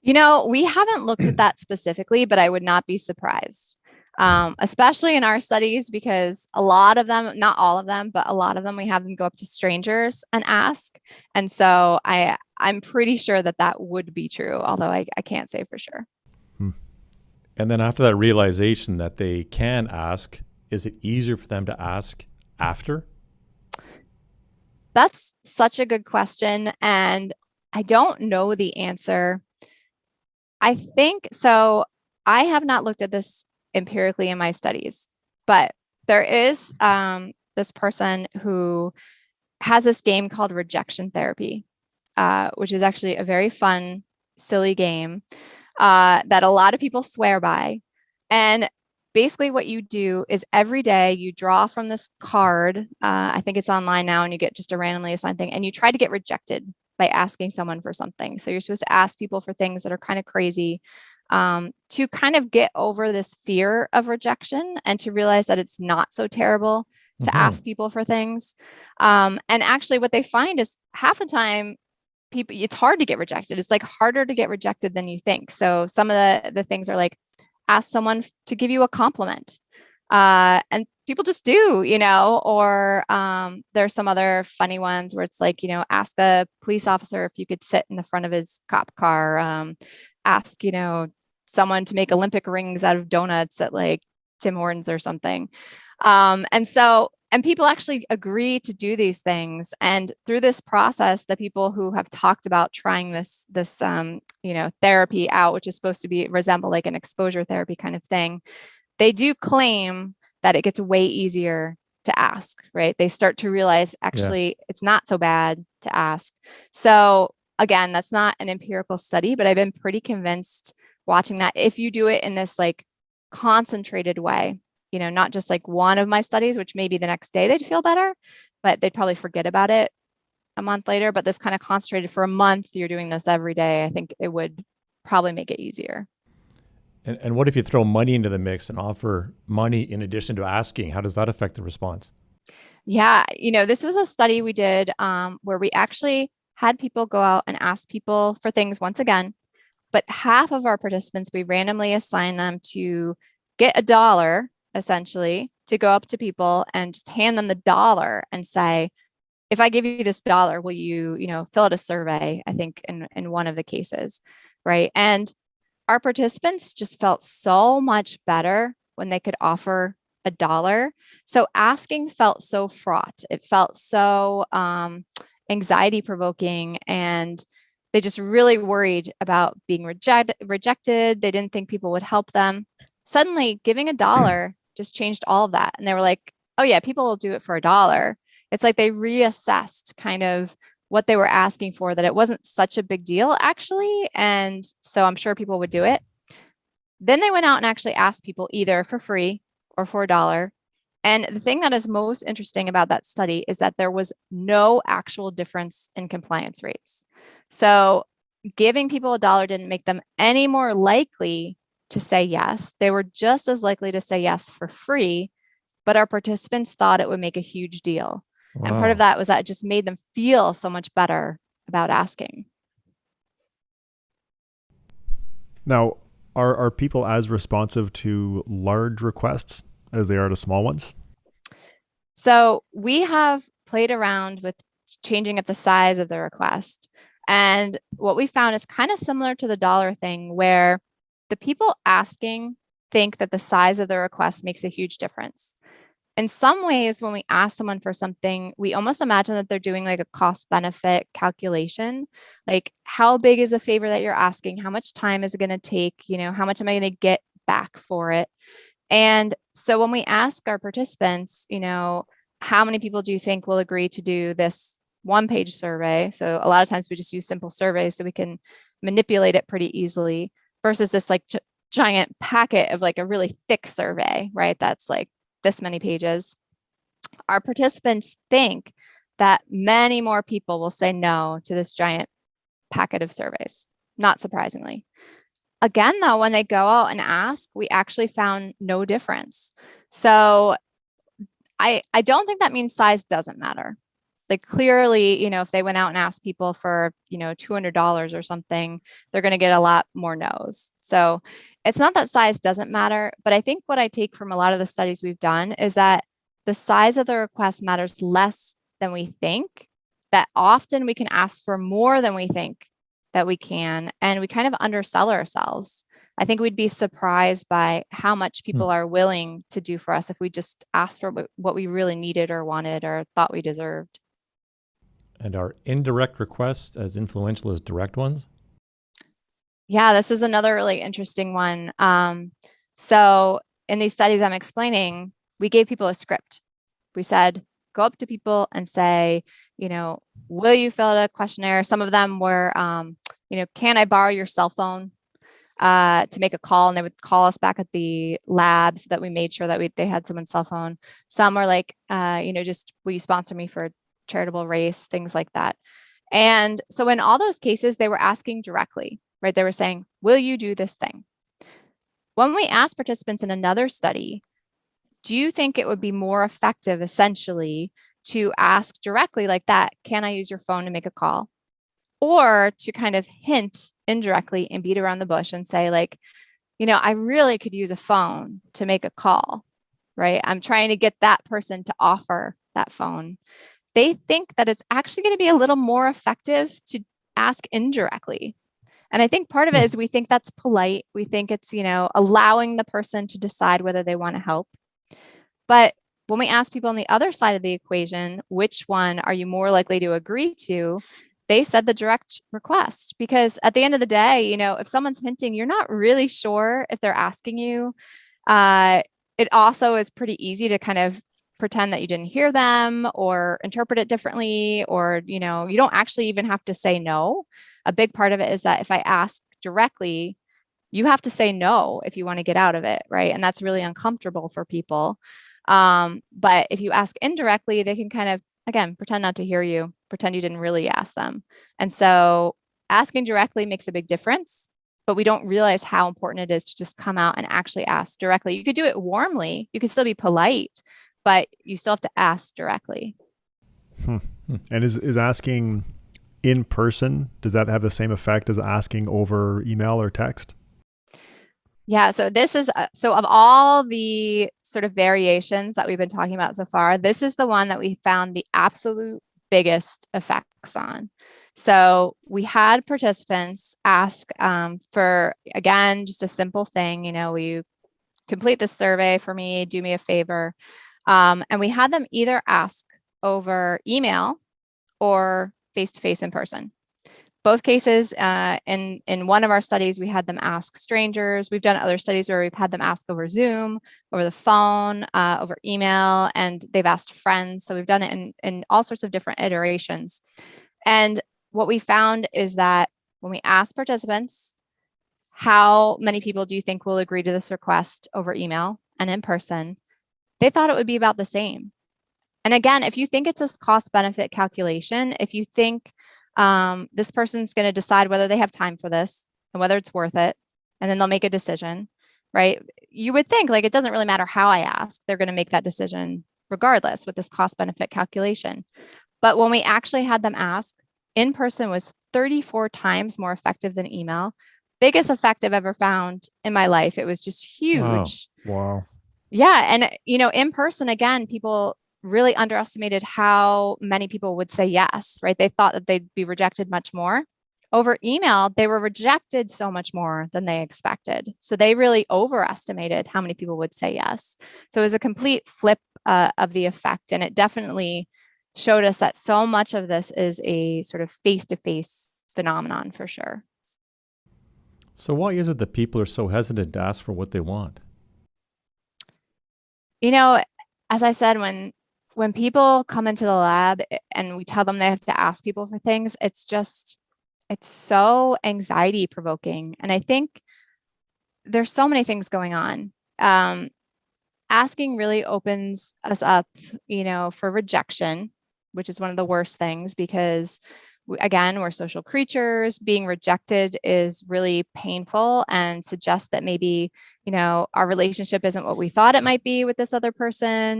We haven't looked at that specifically, but I would not be surprised. Especially in our studies, because a lot of them, not all of them, but a lot of them, we have them go up to strangers and ask. And so I'm pretty sure that would be true, although I can't say for sure. And then after that realization that they can ask, is it easier for them to ask after? That's such a good question. And I don't know the answer. I think so. I have not looked at this empirically in my studies, but there is this person who has this game called rejection therapy, which is actually a very fun, silly game that a lot of people swear by. And basically what you do is every day you draw from this card. I think it's online now, and you get just a randomly assigned thing, and you try to get rejected by asking someone for something. So you're supposed to ask people for things that are kind of crazy, to kind of get over this fear of rejection and to realize that it's not so terrible to ask people for things. And actually what they find is half the time, it's hard to get rejected. It's like harder to get rejected than you think. So some of the things are like, ask someone to give you a compliment. And people just do, or there's some other funny ones where it's like, ask a police officer if you could sit in the front of his cop car, ask, someone to make Olympic rings out of donuts at like Tim Hortons or something. And people actually agree to do these things. And through this process, the people who have talked about trying this therapy out, which is supposed to resemble like an exposure therapy kind of thing, they do claim that it gets way easier to ask, right? They start to realize actually it's not so bad to ask. So again, that's not an empirical study, but I've been pretty convinced watching that if you do it in this like concentrated way, not just like one of my studies, which maybe the next day they'd feel better, but they'd probably forget about it a month later. But this kind of concentrated for a month, you're doing this every day, I think it would probably make it easier. And what if you throw money into the mix and offer money in addition to asking? How does that affect the response? Yeah, this was a study we did where we actually had people go out and ask people for things once again, but half of our participants, we randomly assigned them to get $1 essentially to go up to people and just hand them the dollar and say, if I give you this $1, will you, fill out a survey, I think in one of the cases, right? And our participants just felt so much better when they could offer $1. So asking felt so fraught. It felt so anxiety provoking, and they just really worried about being rejected. They didn't think people would help them. Suddenly, giving $1 just changed all of that. And they were like, oh yeah, people will do it for $1. It's like they reassessed kind of what they were asking for, that it wasn't such a big deal actually. And so I'm sure people would do it. Then they went out and actually asked people either for free or for $1. And the thing that is most interesting about that study is that there was no actual difference in compliance rates. So giving people $1 didn't make them any more likely to say yes. They were just as likely to say yes for free, but our participants thought it would make a huge deal. Wow. And part of that was that it just made them feel so much better about asking. Now, are people as responsive to large requests as they are to small ones? So we have played around with changing up the size of the request. And what we found is kind of similar to the $1 thing, where the people asking think that the size of the request makes a huge difference. In some ways, when we ask someone for something, we almost imagine that they're doing like a cost benefit calculation. Like, how big is the favor that you're asking? How much time is it going to take? How much am I going to get back for it? And so when we ask our participants, how many people do you think will agree to do this 1-page survey? So a lot of times we just use simple surveys so we can manipulate it pretty easily, versus this like giant packet of like a really thick survey, right? That's like this many pages. Our participants think that many more people will say no to this giant packet of surveys, not surprisingly. Again, though, when they go out and ask, we actually found no difference. So I don't think that means size doesn't matter. Like, clearly, if they went out and asked people for, $200 or something, they're going to get a lot more no's. So it's not that size doesn't matter, but I think what I take from a lot of the studies we've done is that the size of the request matters less than we think, that often we can ask for more than we think that we can, and we kind of undersell ourselves. I think we'd be surprised by how much people are willing to do for us if we just asked for what we really needed or wanted or thought we deserved. And are indirect requests as influential as direct ones? Yeah, this is another really interesting one. So in these studies I'm explaining, we gave people a script. We said, go up to people and say, will you fill out a questionnaire? Some of them were, can I borrow your cell phone to make a call? And they would call us back at the lab so that we made sure that they had someone's cell phone. Some were like, just will you sponsor me for a charitable race, things like that. And so in all those cases, they were asking directly, right? They were saying, will you do this thing? When we asked participants in another study, do you think it would be more effective essentially to ask directly like that, can I use your phone to make a call? Or to kind of hint indirectly and beat around the bush and say like, I really could use a phone to make a call, right? I'm trying to get that person to offer that phone. They think that it's actually going to be a little more effective to ask indirectly. And I think part of it is we think that's polite. We think it's, allowing the person to decide whether they want to help. But when we ask people on the other side of the equation, which one are you more likely to agree to? They said the direct request, because at the end of the day, if someone's hinting, you're not really sure if they're asking you. It also is pretty easy to kind of pretend that you didn't hear them or interpret it differently, or, you don't actually even have to say no. A big part of it is that if I ask directly, you have to say no if you want to get out of it, right? And that's really uncomfortable for people. But if you ask indirectly, they can kind of, again, pretend not to hear you, pretend you didn't really ask them. And so asking directly makes a big difference, but we don't realize how important it is to just come out and actually ask directly. You could do it warmly. You could still be polite, but you still have to ask directly. And is asking in person, does that have the same effect as asking over email or text? Yeah, so this is, so of all the sort of variations that we've been talking about so far, this is the one that we found the absolute biggest effects on. So we had participants ask for, again, just a simple thing, will you complete this survey for me, do me a favor. And we had them either ask over email or face-to-face in person. Both cases, in one of our studies, we had them ask strangers. We've done other studies where we've had them ask over Zoom, over the phone, over email, and they've asked friends. So we've done it in all sorts of different iterations. And what we found is that when we ask participants, how many people do you think will agree to this request over email and in person, they thought it would be about the same. And again, if you think it's a cost-benefit calculation, if you think this person's going to decide whether they have time for this and whether it's worth it, and then they'll make a decision, right? You would think like, it doesn't really matter how I ask, they're going to make that decision regardless with this cost benefit calculation. But when we actually had them ask, in person was 34 times more effective than email. Biggest effect I've ever found in my life. It was just huge. Wow. Yeah. And, in person, again, people really underestimated how many people would say yes, right? They thought that they'd be rejected much more. Over email, they were rejected so much more than they expected. So they really overestimated how many people would say yes. So it was a complete flip of the effect. And it definitely showed us that so much of this is a sort of face-to-face phenomenon for sure. So why is it that people are so hesitant to ask for what they want? As I said, when people come into the lab and we tell them they have to ask people for things, it's so anxiety provoking. And I think there's so many things going on. Asking really opens us up, for rejection, which is one of the worst things because we're social creatures. Being rejected is really painful and suggests that maybe, our relationship isn't what we thought it might be with this other person.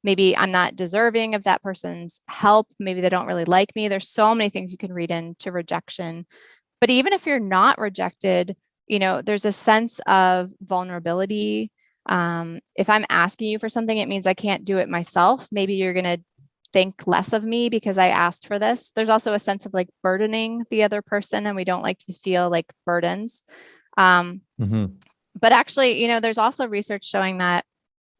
Maybe I'm not deserving of that person's help. Maybe they don't really like me. There's so many things you can read into rejection. But even if you're not rejected, there's a sense of vulnerability. If I'm asking you for something, it means I can't do it myself. Maybe you're going to think less of me because I asked for this. There's also a sense of like burdening the other person, and we don't like to feel like burdens. But actually, there's also research showing that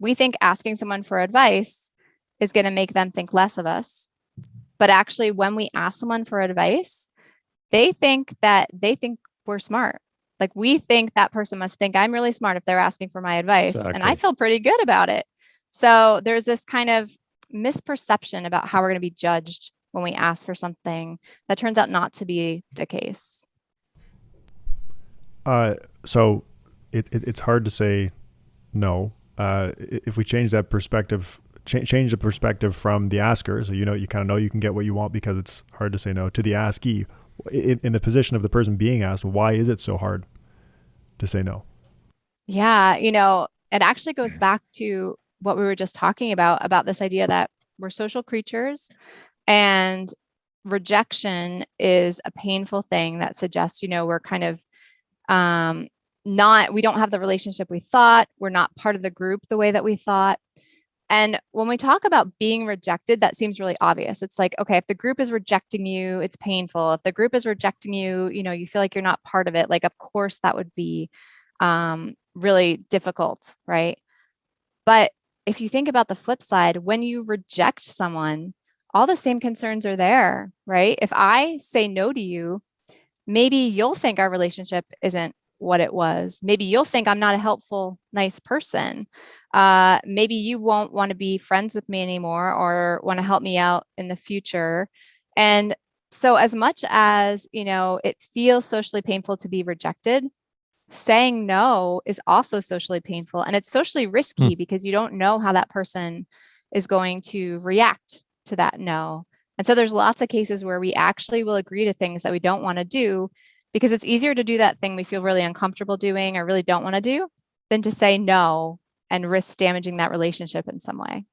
we think asking someone for advice is going to make them think less of us. But actually, when we ask someone for advice, they think we're smart. Like we think that person must think I'm really smart if they're asking for my advice. Exactly. And I feel pretty good about it. So there's this kind of misperception about how we're going to be judged when we ask for something that turns out not to be the case. So it's hard to say no. If we change that perspective, change the perspective from the asker, so you kind of know you can get what you want because it's hard to say no, to the askee. In the position of the person being asked, why is it so hard to say no? Yeah, it actually goes back to what we were just talking about this idea that we're social creatures and rejection is a painful thing that suggests, we're kind of we don't have the relationship we thought. We're not part of the group the way that we thought. And when we talk about being rejected, that seems really obvious. It's like, okay, if the group is rejecting you, it's painful. If the group is rejecting you, you feel like you're not part of it. Like, of course, that would be really difficult, right? But if you think about the flip side, when you reject someone, all the same concerns are there, right? If I say no to you, maybe you'll think our relationship isn't what it was. Maybe you'll think I'm not a helpful, nice person. Maybe you won't want to be friends with me anymore or want to help me out in the future. And so as much as, it feels socially painful to be rejected, saying no is also socially painful, and it's socially risky because you don't know how that person is going to react to that no. And so there's lots of cases where we actually will agree to things that we don't want to do because it's easier to do that thing we feel really uncomfortable doing or really don't want to do than to say no and risk damaging that relationship in some way.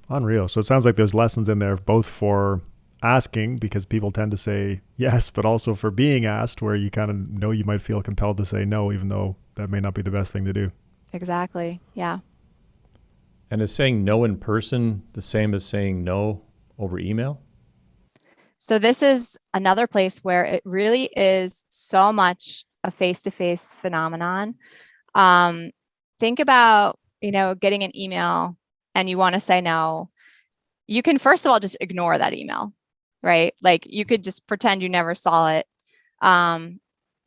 Unreal. So it sounds like there's lessons in there both for asking, because people tend to say yes, but also for being asked, where you kind of know you might feel compelled to say no, even though that may not be the best thing to do. Exactly. Yeah. And is saying no in person the same as saying no over email? So this is another place where it really is so much a face-to-face phenomenon. Think about, getting an email and you want to say no. You can first of all just ignore that email, right? Like you could just pretend you never saw it.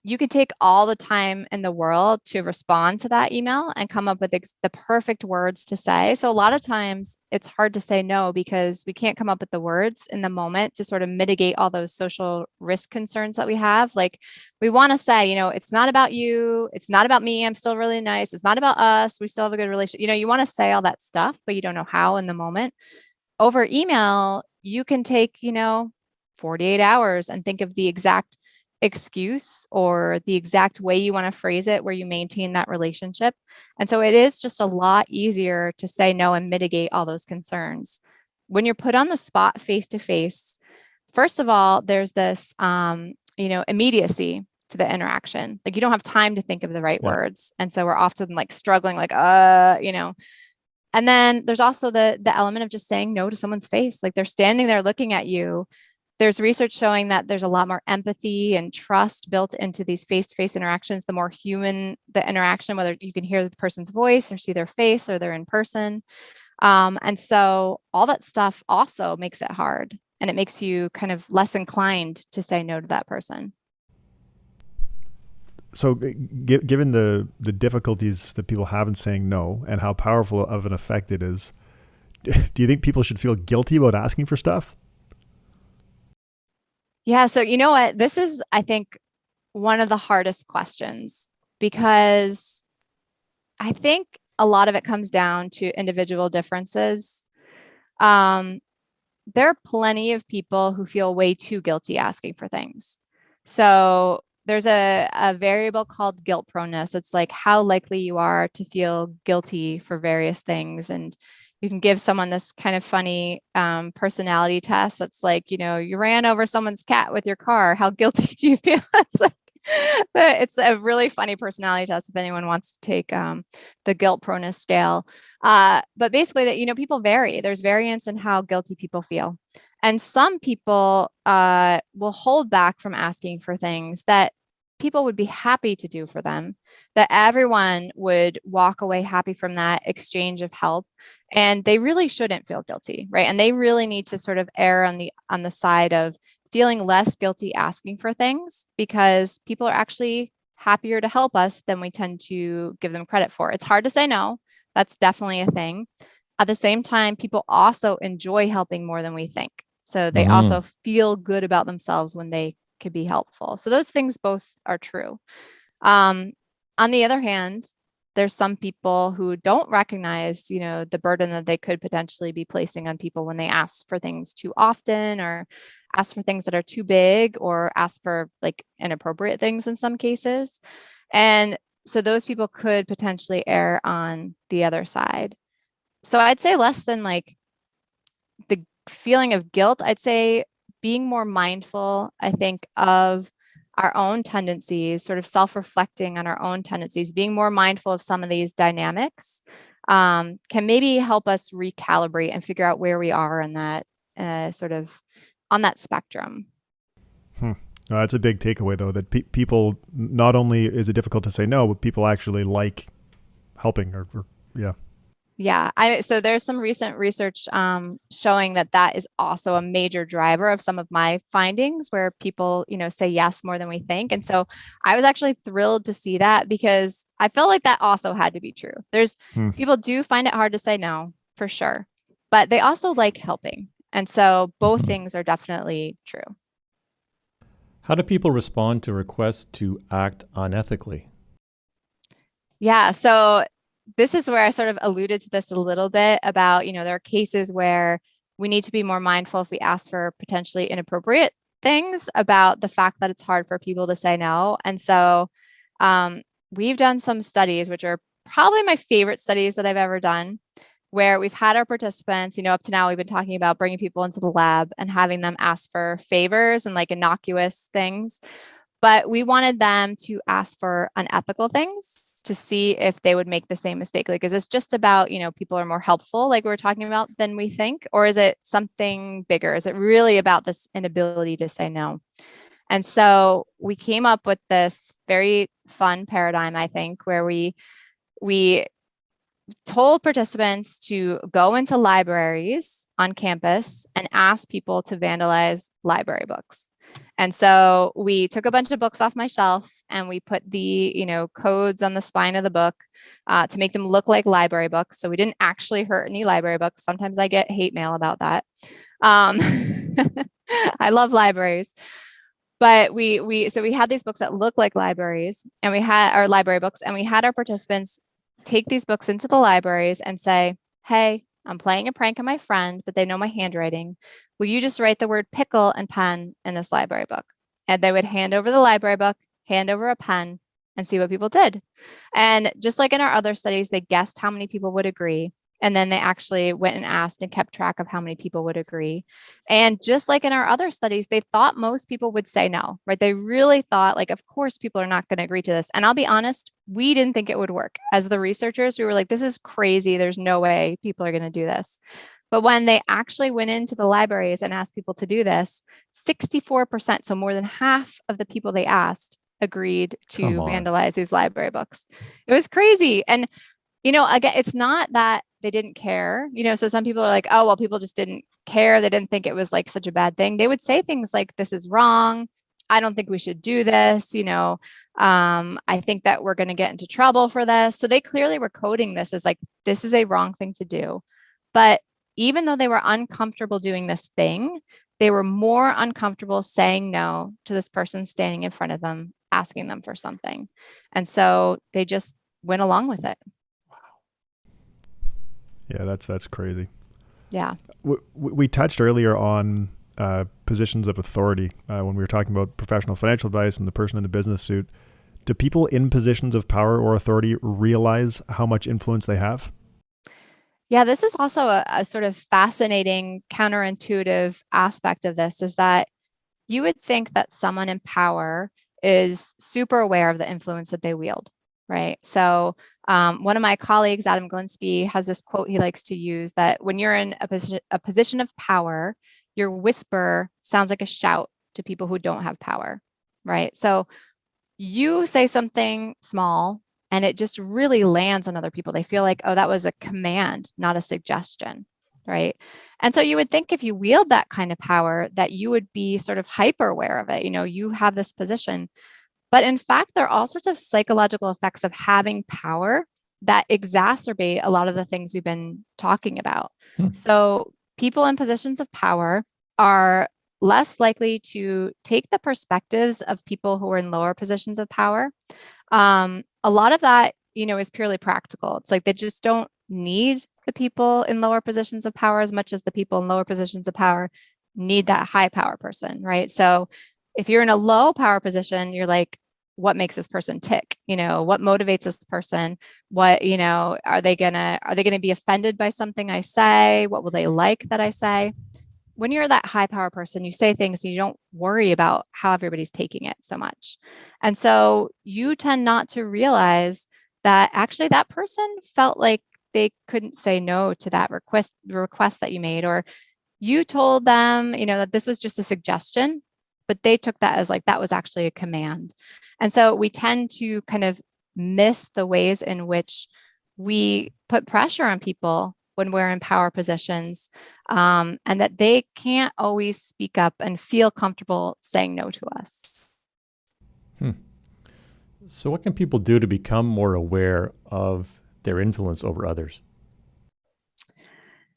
You could take all the time in the world to respond to that email and come up with the perfect words to say. So a lot of times it's hard to say no because we can't come up with the words in the moment to sort of mitigate all those social risk concerns that we have. Like we want to say, it's not about you. It's not about me. I'm still really nice. It's not about us. We still have a good relationship. You want to say all that stuff, but you don't know how in the moment. Over email, you can take, 48 hours and think of the exact excuse or the exact way you want to phrase it where you maintain that relationship. And so it is just a lot easier to say no and mitigate all those concerns. When you're put on the spot face to face, first of all, there's this, immediacy to the interaction. Like you don't have time to think of the right words. And so we're often like struggling, like, And then there's also the element of just saying no to someone's face. Like they're standing there looking at you. There's research showing that there's a lot more empathy and trust built into these face-to-face interactions, the more human the interaction, whether you can hear the person's voice or see their face or they're in person. And so all that stuff also makes it hard, and it makes you kind of less inclined to say no to that person. So given the difficulties that people have in saying no and how powerful of an effect it is, do you think people should feel guilty about asking for stuff? Yeah. So you know what? This is, I think, one of the hardest questions, because I think a lot of it comes down to individual differences. There are plenty of people who feel way too guilty asking for things. So there's a variable called guilt proneness. It's like how likely you are to feel guilty for various things. And you can give someone this kind of funny personality test. That's like, you ran over someone's cat with your car. How guilty do you feel? It's a really funny personality test if anyone wants to take the guilt proneness scale. But basically that, people vary. There's variance in how guilty people feel. And some people will hold back from asking for things that people would be happy to do for them, that everyone would walk away happy from that exchange of help. And they really shouldn't feel guilty, right? And they really need to sort of err on the side of feeling less guilty asking for things, because people are actually happier to help us than we tend to give them credit for. It's hard to say no. That's definitely a thing. At the same time, people also enjoy helping more than we think. So they also feel good about themselves when they could be helpful. So those things both are true. On the other hand, there's some people who don't recognize, the burden that they could potentially be placing on people when they ask for things too often, or ask for things that are too big, or ask for like inappropriate things in some cases. And so those people could potentially err on the other side. So I'd say less than like the feeling of guilt, I'd say being more mindful, I think, of our own tendencies, sort of self-reflecting on our own tendencies, being more mindful of some of these dynamics can maybe help us recalibrate and figure out where we are in that sort of on that spectrum. No, that's a big takeaway, though, that people, not only is it difficult to say no, but people actually like helping or yeah. Yeah. So there's some recent research showing that is also a major driver of some of my findings, where people, say yes more than we think. And so I was actually thrilled to see that, because I felt like that also had to be true. There's people do find it hard to say no, for sure, but they also like helping. And so both things are definitely true. How do people respond to requests to act unethically? Yeah. So this is where I sort of alluded to this a little bit about, there are cases where we need to be more mindful if we ask for potentially inappropriate things, about the fact that it's hard for people to say no. And so we've done some studies which are probably my favorite studies that I've ever done, where we've had our participants, up to now we've been talking about bringing people into the lab and having them ask for favors and like innocuous things. But we wanted them to ask for unethical things to see if they would make the same mistake. Like, is this just about, people are more helpful, like we were talking about, than we think? Or is it something bigger? Is it really about this inability to say no? And so we came up with this very fun paradigm, I think, where we told participants to go into libraries on campus and ask people to vandalize library books. And so we took a bunch of books off my shelf and we put the, codes on the spine of the book to make them look like library books. So we didn't actually hurt any library books. Sometimes I get hate mail about that. I love libraries. But we had these books that look like libraries, and we had our library books, and we had our participants take these books into the libraries and say, hey, I'm playing a prank on my friend, but they know my handwriting. Will you just write the word pickle and pen in this library book? And they would hand over the library book, hand over a pen, and see what people did. And just like in our other studies, they guessed how many people would agree. And then they actually went and asked and kept track of how many people would agree. And just like in our other studies, they thought most people would say no, right? They really thought, like, of course, people are not going to agree to this. And I'll be honest, we didn't think it would work. As the researchers, we were like, this is crazy. There's no way people are going to do this. But when they actually went into the libraries and asked people to do this, 64%, so more than half of the people they asked, agreed to vandalize these library books. It was crazy. And again, it's not that they didn't care, so some people are like, oh, well, people just didn't care. They didn't think it was like such a bad thing. They would say things like, this is wrong. I don't think we should do this. I think that we're going to get into trouble for this. So they clearly were coding this as like, this is a wrong thing to do. But even though they were uncomfortable doing this thing, they were more uncomfortable saying no to this person standing in front of them, asking them for something. And so they just went along with it. Yeah, that's crazy. Yeah. We touched earlier on positions of authority when we were talking about professional financial advice and the person in the business suit. Do people in positions of power or authority realize how much influence they have? Yeah, this is also a sort of fascinating counterintuitive aspect of this, is that you would think that someone in power is super aware of the influence that they wield, right? So one of my colleagues, Adam Glinsky, has this quote he likes to use, that when you're in a position of power, your whisper sounds like a shout to people who don't have power, right? So you say something small and it just really lands on other people. They feel like, oh, that was a command, not a suggestion, right? And so you would think if you wield that kind of power that you would be sort of hyper aware of it. You have this position. But in fact, there are all sorts of psychological effects of having power that exacerbate a lot of the things we've been talking about. So people in positions of power are less likely to take the perspectives of people who are in lower positions of power. A lot of that, is purely practical. It's like they just don't need the people in lower positions of power as much as the people in lower positions of power need that high power person, right? So if you're in a low power position, you're like, what makes this person tick? What motivates this person? What, are they gonna be offended by something I say? What will they like that I say? When you're that high power person, you say things and you don't worry about how everybody's taking it so much. And so you tend not to realize that actually that person felt like they couldn't say no to that request that you made, or you told them, that this was just a suggestion, but they took that as like, that was actually a command. And so we tend to kind of miss the ways in which we put pressure on people when we're in power positions, and that they can't always speak up and feel comfortable saying no to us. So what can people do to become more aware of their influence over others?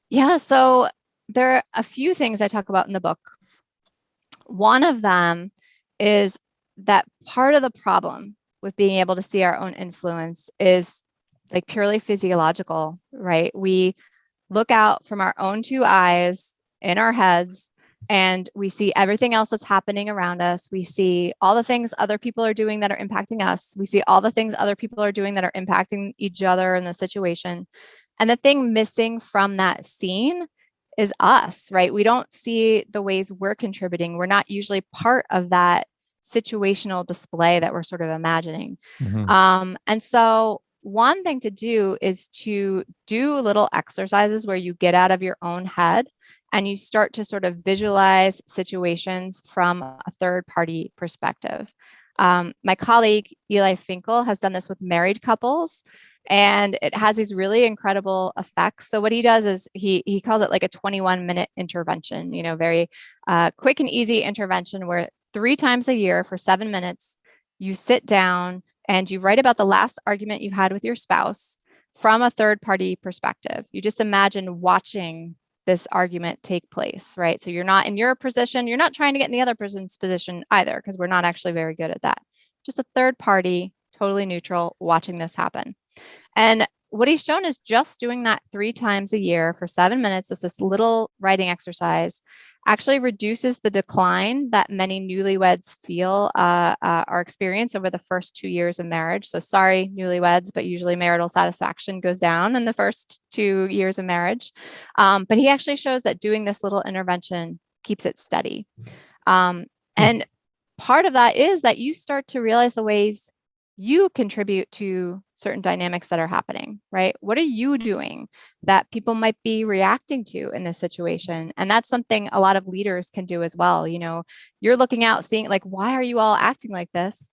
Yeah, so there are a few things I talk about in the book. One of them is that part of the problem with being able to see our own influence is like purely physiological, right? We look out from our own two eyes in our heads and we see everything else that's happening around us. We see all the things other people are doing that are impacting us. We see all the things other people are doing that are impacting each other in the situation. And the thing missing from that scene is us, right? We don't see the ways we're contributing. We're not usually part of that situational display that we're sort of imagining. And so one thing to do is to do little exercises where you get out of your own head and you start to sort of visualize situations from a third party perspective. My colleague, Eli Finkel, has done this with married couples, and it has these really incredible effects. So what he does is he calls it like a 21-minute intervention, very quick and easy intervention where 3 times a year for 7 minutes, you sit down and you write about the last argument you had with your spouse from a third party perspective. You just imagine watching this argument take place, right? So you're not in your position, you're not trying to get in the other person's position either, because we're not actually very good at that. Just a third party, totally neutral, watching this happen. And what he's shown is just doing that 3 times a year for 7 minutes as this little writing exercise actually reduces the decline that many newlyweds feel or experience over the first 2 years of marriage. So sorry, newlyweds, but usually marital satisfaction goes down in the first 2 years of marriage. But he actually shows that doing this little intervention keeps it steady. And part of that is that you start to realize the ways you contribute to certain dynamics that are happening, right? What are you doing that people might be reacting to in this situation? And that's something a lot of leaders can do as well. You're looking out, seeing like, why are you all acting like this?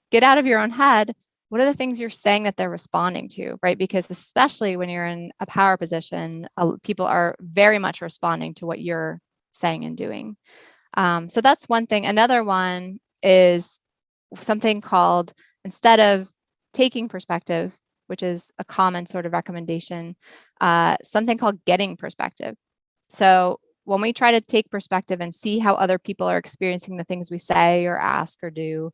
Get out of your own head. What are the things you're saying that they're responding to, right? Because especially when you're in a power position, people are very much responding to what you're saying and doing. So that's one thing. Another one is something called, instead of taking perspective, which is a common sort of recommendation, something called getting perspective. So when we try to take perspective and see how other people are experiencing the things we say or ask or do,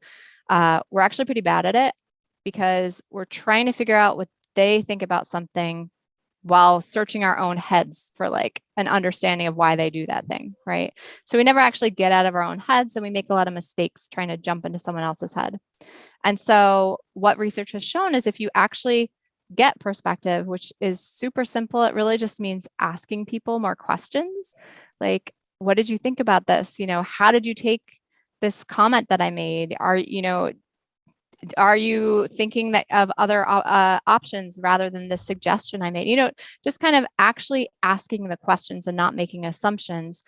we're actually pretty bad at it because we're trying to figure out what they think about something while searching our own heads for like an understanding of why they do that thing, right? So we never actually get out of our own heads, and we make a lot of mistakes trying to jump into someone else's head. And so what research has shown is if you actually get perspective, which is super simple, it really just means asking people more questions. Like, what did you think about this? How did you take this comment that I made? Are you thinking that of other options rather than this suggestion I made? Just kind of actually asking the questions and not making assumptions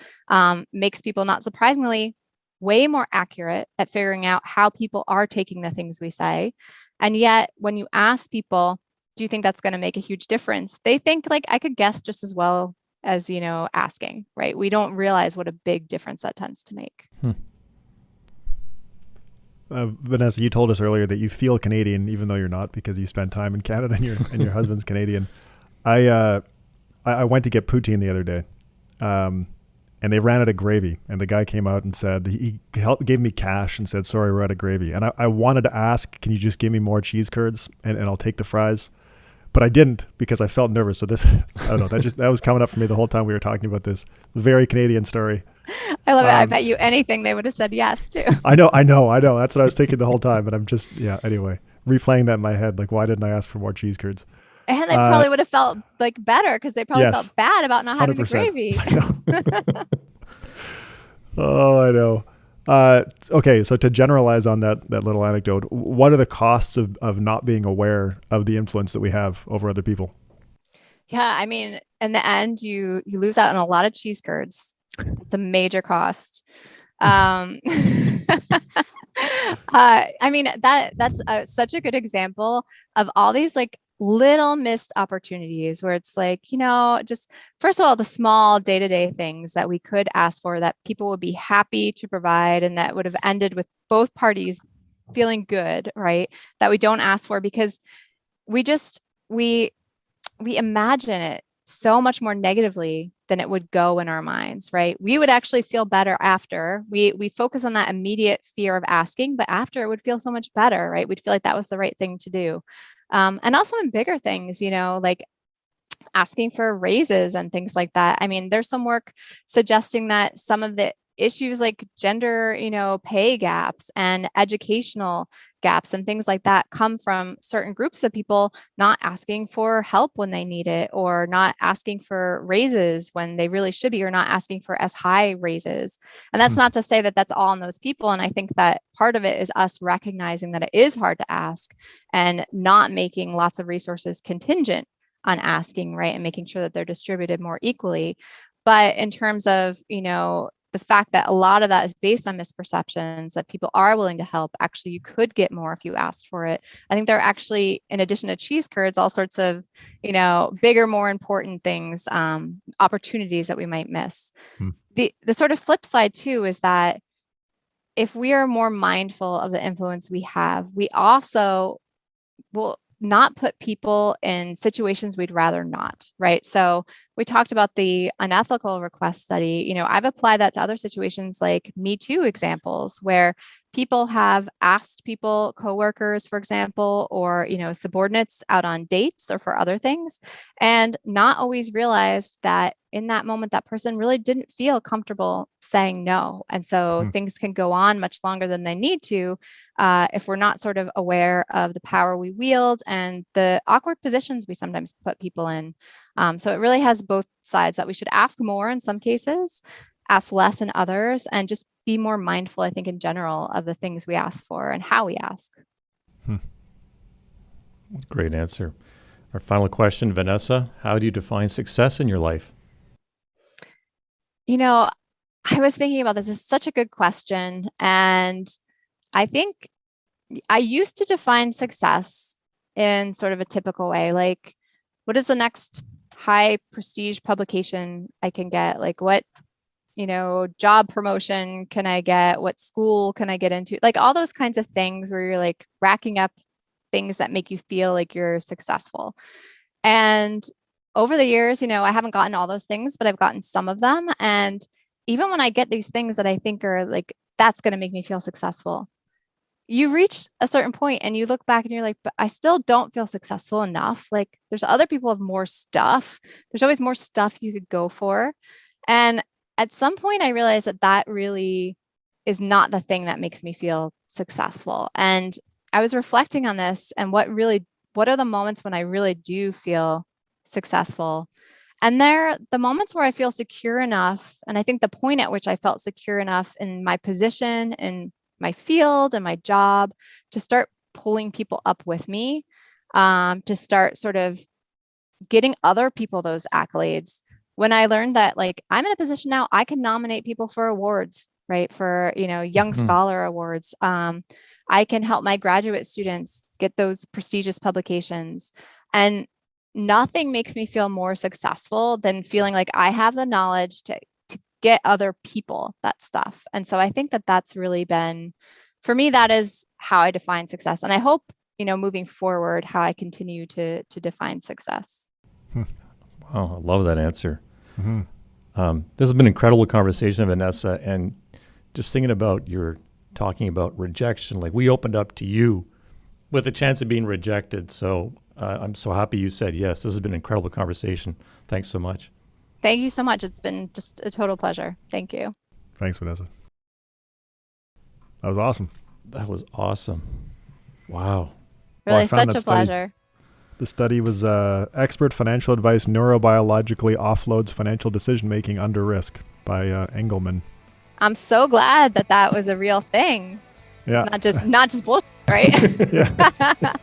makes people, not surprisingly, way more accurate at figuring out how people are taking the things we say. And yet, when you ask people, do you think that's going to make a huge difference? They think like, I could guess just as well as, asking, right? We don't realize what a big difference that tends to make. Vanessa, you told us earlier that you feel Canadian, even though you're not, because you spend time in Canada and your husband's Canadian. I went to get poutine the other day, and they ran out of gravy. And the guy came out and said, he gave me cash and said, sorry, we're out of gravy. And I wanted to ask, can you just give me more cheese curds and I'll take the fries? But I didn't because I felt nervous. So this, I don't know, that was coming up for me the whole time we were talking about this. Very Canadian story. I love it. I bet you anything they would have said yes to. I know. That's what I was thinking the whole time. But I'm just, anyway, replaying that in my head. Like, why didn't I ask for more cheese curds? And they probably would have felt like better because they probably felt bad about not having 100%. The gravy. I know. Oh, I know. Okay, so to generalize on that little anecdote, what are the costs of not being aware of the influence that we have over other people? Yeah, I mean, in the end, you lose out on a lot of cheese curds. It's a major cost. I mean, that's such a good example of all these like little missed opportunities where it's like, just first of all, the small day-to-day things that we could ask for that people would be happy to provide and that would have ended with both parties feeling good, right? That we don't ask for because we imagine it so much more negatively than it would go in our minds, right? We would actually feel better after. We focus on that immediate fear of asking, but after it would feel so much better, right? We'd feel like that was the right thing to do. And also in bigger things, like asking for raises and things like that. I mean, there's some work suggesting that some of the issues like gender, pay gaps and educational gaps and things like that come from certain groups of people not asking for help when they need it, or not asking for raises when they really should be, or not asking for as high raises. And that's not to say that that's all on those people. And I think that part of it is us recognizing that it is hard to ask and not making lots of resources contingent on asking, right? And making sure that they're distributed more equally. But in terms of, the fact that a lot of that is based on misperceptions, that people are willing to help. Actually, you could get more if you asked for it. I think there are actually, in addition to cheese curds, all sorts of, bigger, more important things, opportunities that we might miss. The sort of flip side too is that if we are more mindful of the influence we have, we also will not put people in situations we'd rather not, right? So we talked about the unethical request study. I've applied that to other situations like Me Too examples, where people have asked people, coworkers, for example, or, subordinates out on dates or for other things, and not always realized that in that moment, that person really didn't feel comfortable saying no. And so things can go on much longer than they need to if we're not sort of aware of the power we wield and the awkward positions we sometimes put people in. So it really has both sides, that we should ask more in some cases, ask less in others, and just be more mindful, I think, in general, of the things we ask for and how we ask. Great answer. Our final question, Vanessa, how do you define success in your life? I was thinking about this. This is such a good question. And I think I used to define success in sort of a typical way. Like, what is the next high prestige publication I can get? Like, what, job promotion can I get? What school can I get into? Like all those kinds of things where you're like racking up things that make you feel like you're successful. And over the years, I haven't gotten all those things, but I've gotten some of them. And even when I get these things that I think are like, that's going to make me feel successful, you reach a certain point and you look back and you're like, but I still don't feel successful enough. Like there's other people who have more stuff. There's always more stuff you could go for. And at some point I realized that that really is not the thing that makes me feel successful. And I was reflecting on this and what are the moments when I really do feel successful? And they're the moments where I feel secure enough. And I think the point at which I felt secure enough in my position, in my field and my job, to start pulling people up with me, to start sort of getting other people those accolades. When I learned that, like, I'm in a position now, I can nominate people for awards, right? For, Young Scholar Awards. I can help my graduate students get those prestigious publications. And nothing makes me feel more successful than feeling like I have the knowledge to get other people that stuff. And so I think that that's really been, for me, that is how I define success. And I hope, moving forward, how I continue to define success. Wow, I love that answer. This has been an incredible conversation, Vanessa. And just thinking about your talking about rejection, like we opened up to you with a chance of being rejected. So I'm so happy you said yes. This has been an incredible conversation. Thanks so much. Thank you so much. It's been just a total pleasure. Thank you. Thanks, Vanessa. That was awesome. That was awesome. Wow. Really, such a pleasure. The study was Expert Financial Advice Neurobiologically Offloads Financial Decision-Making Under Risk by Engelman. I'm so glad that was a real thing. Yeah. Not just bullshit, right? Yeah.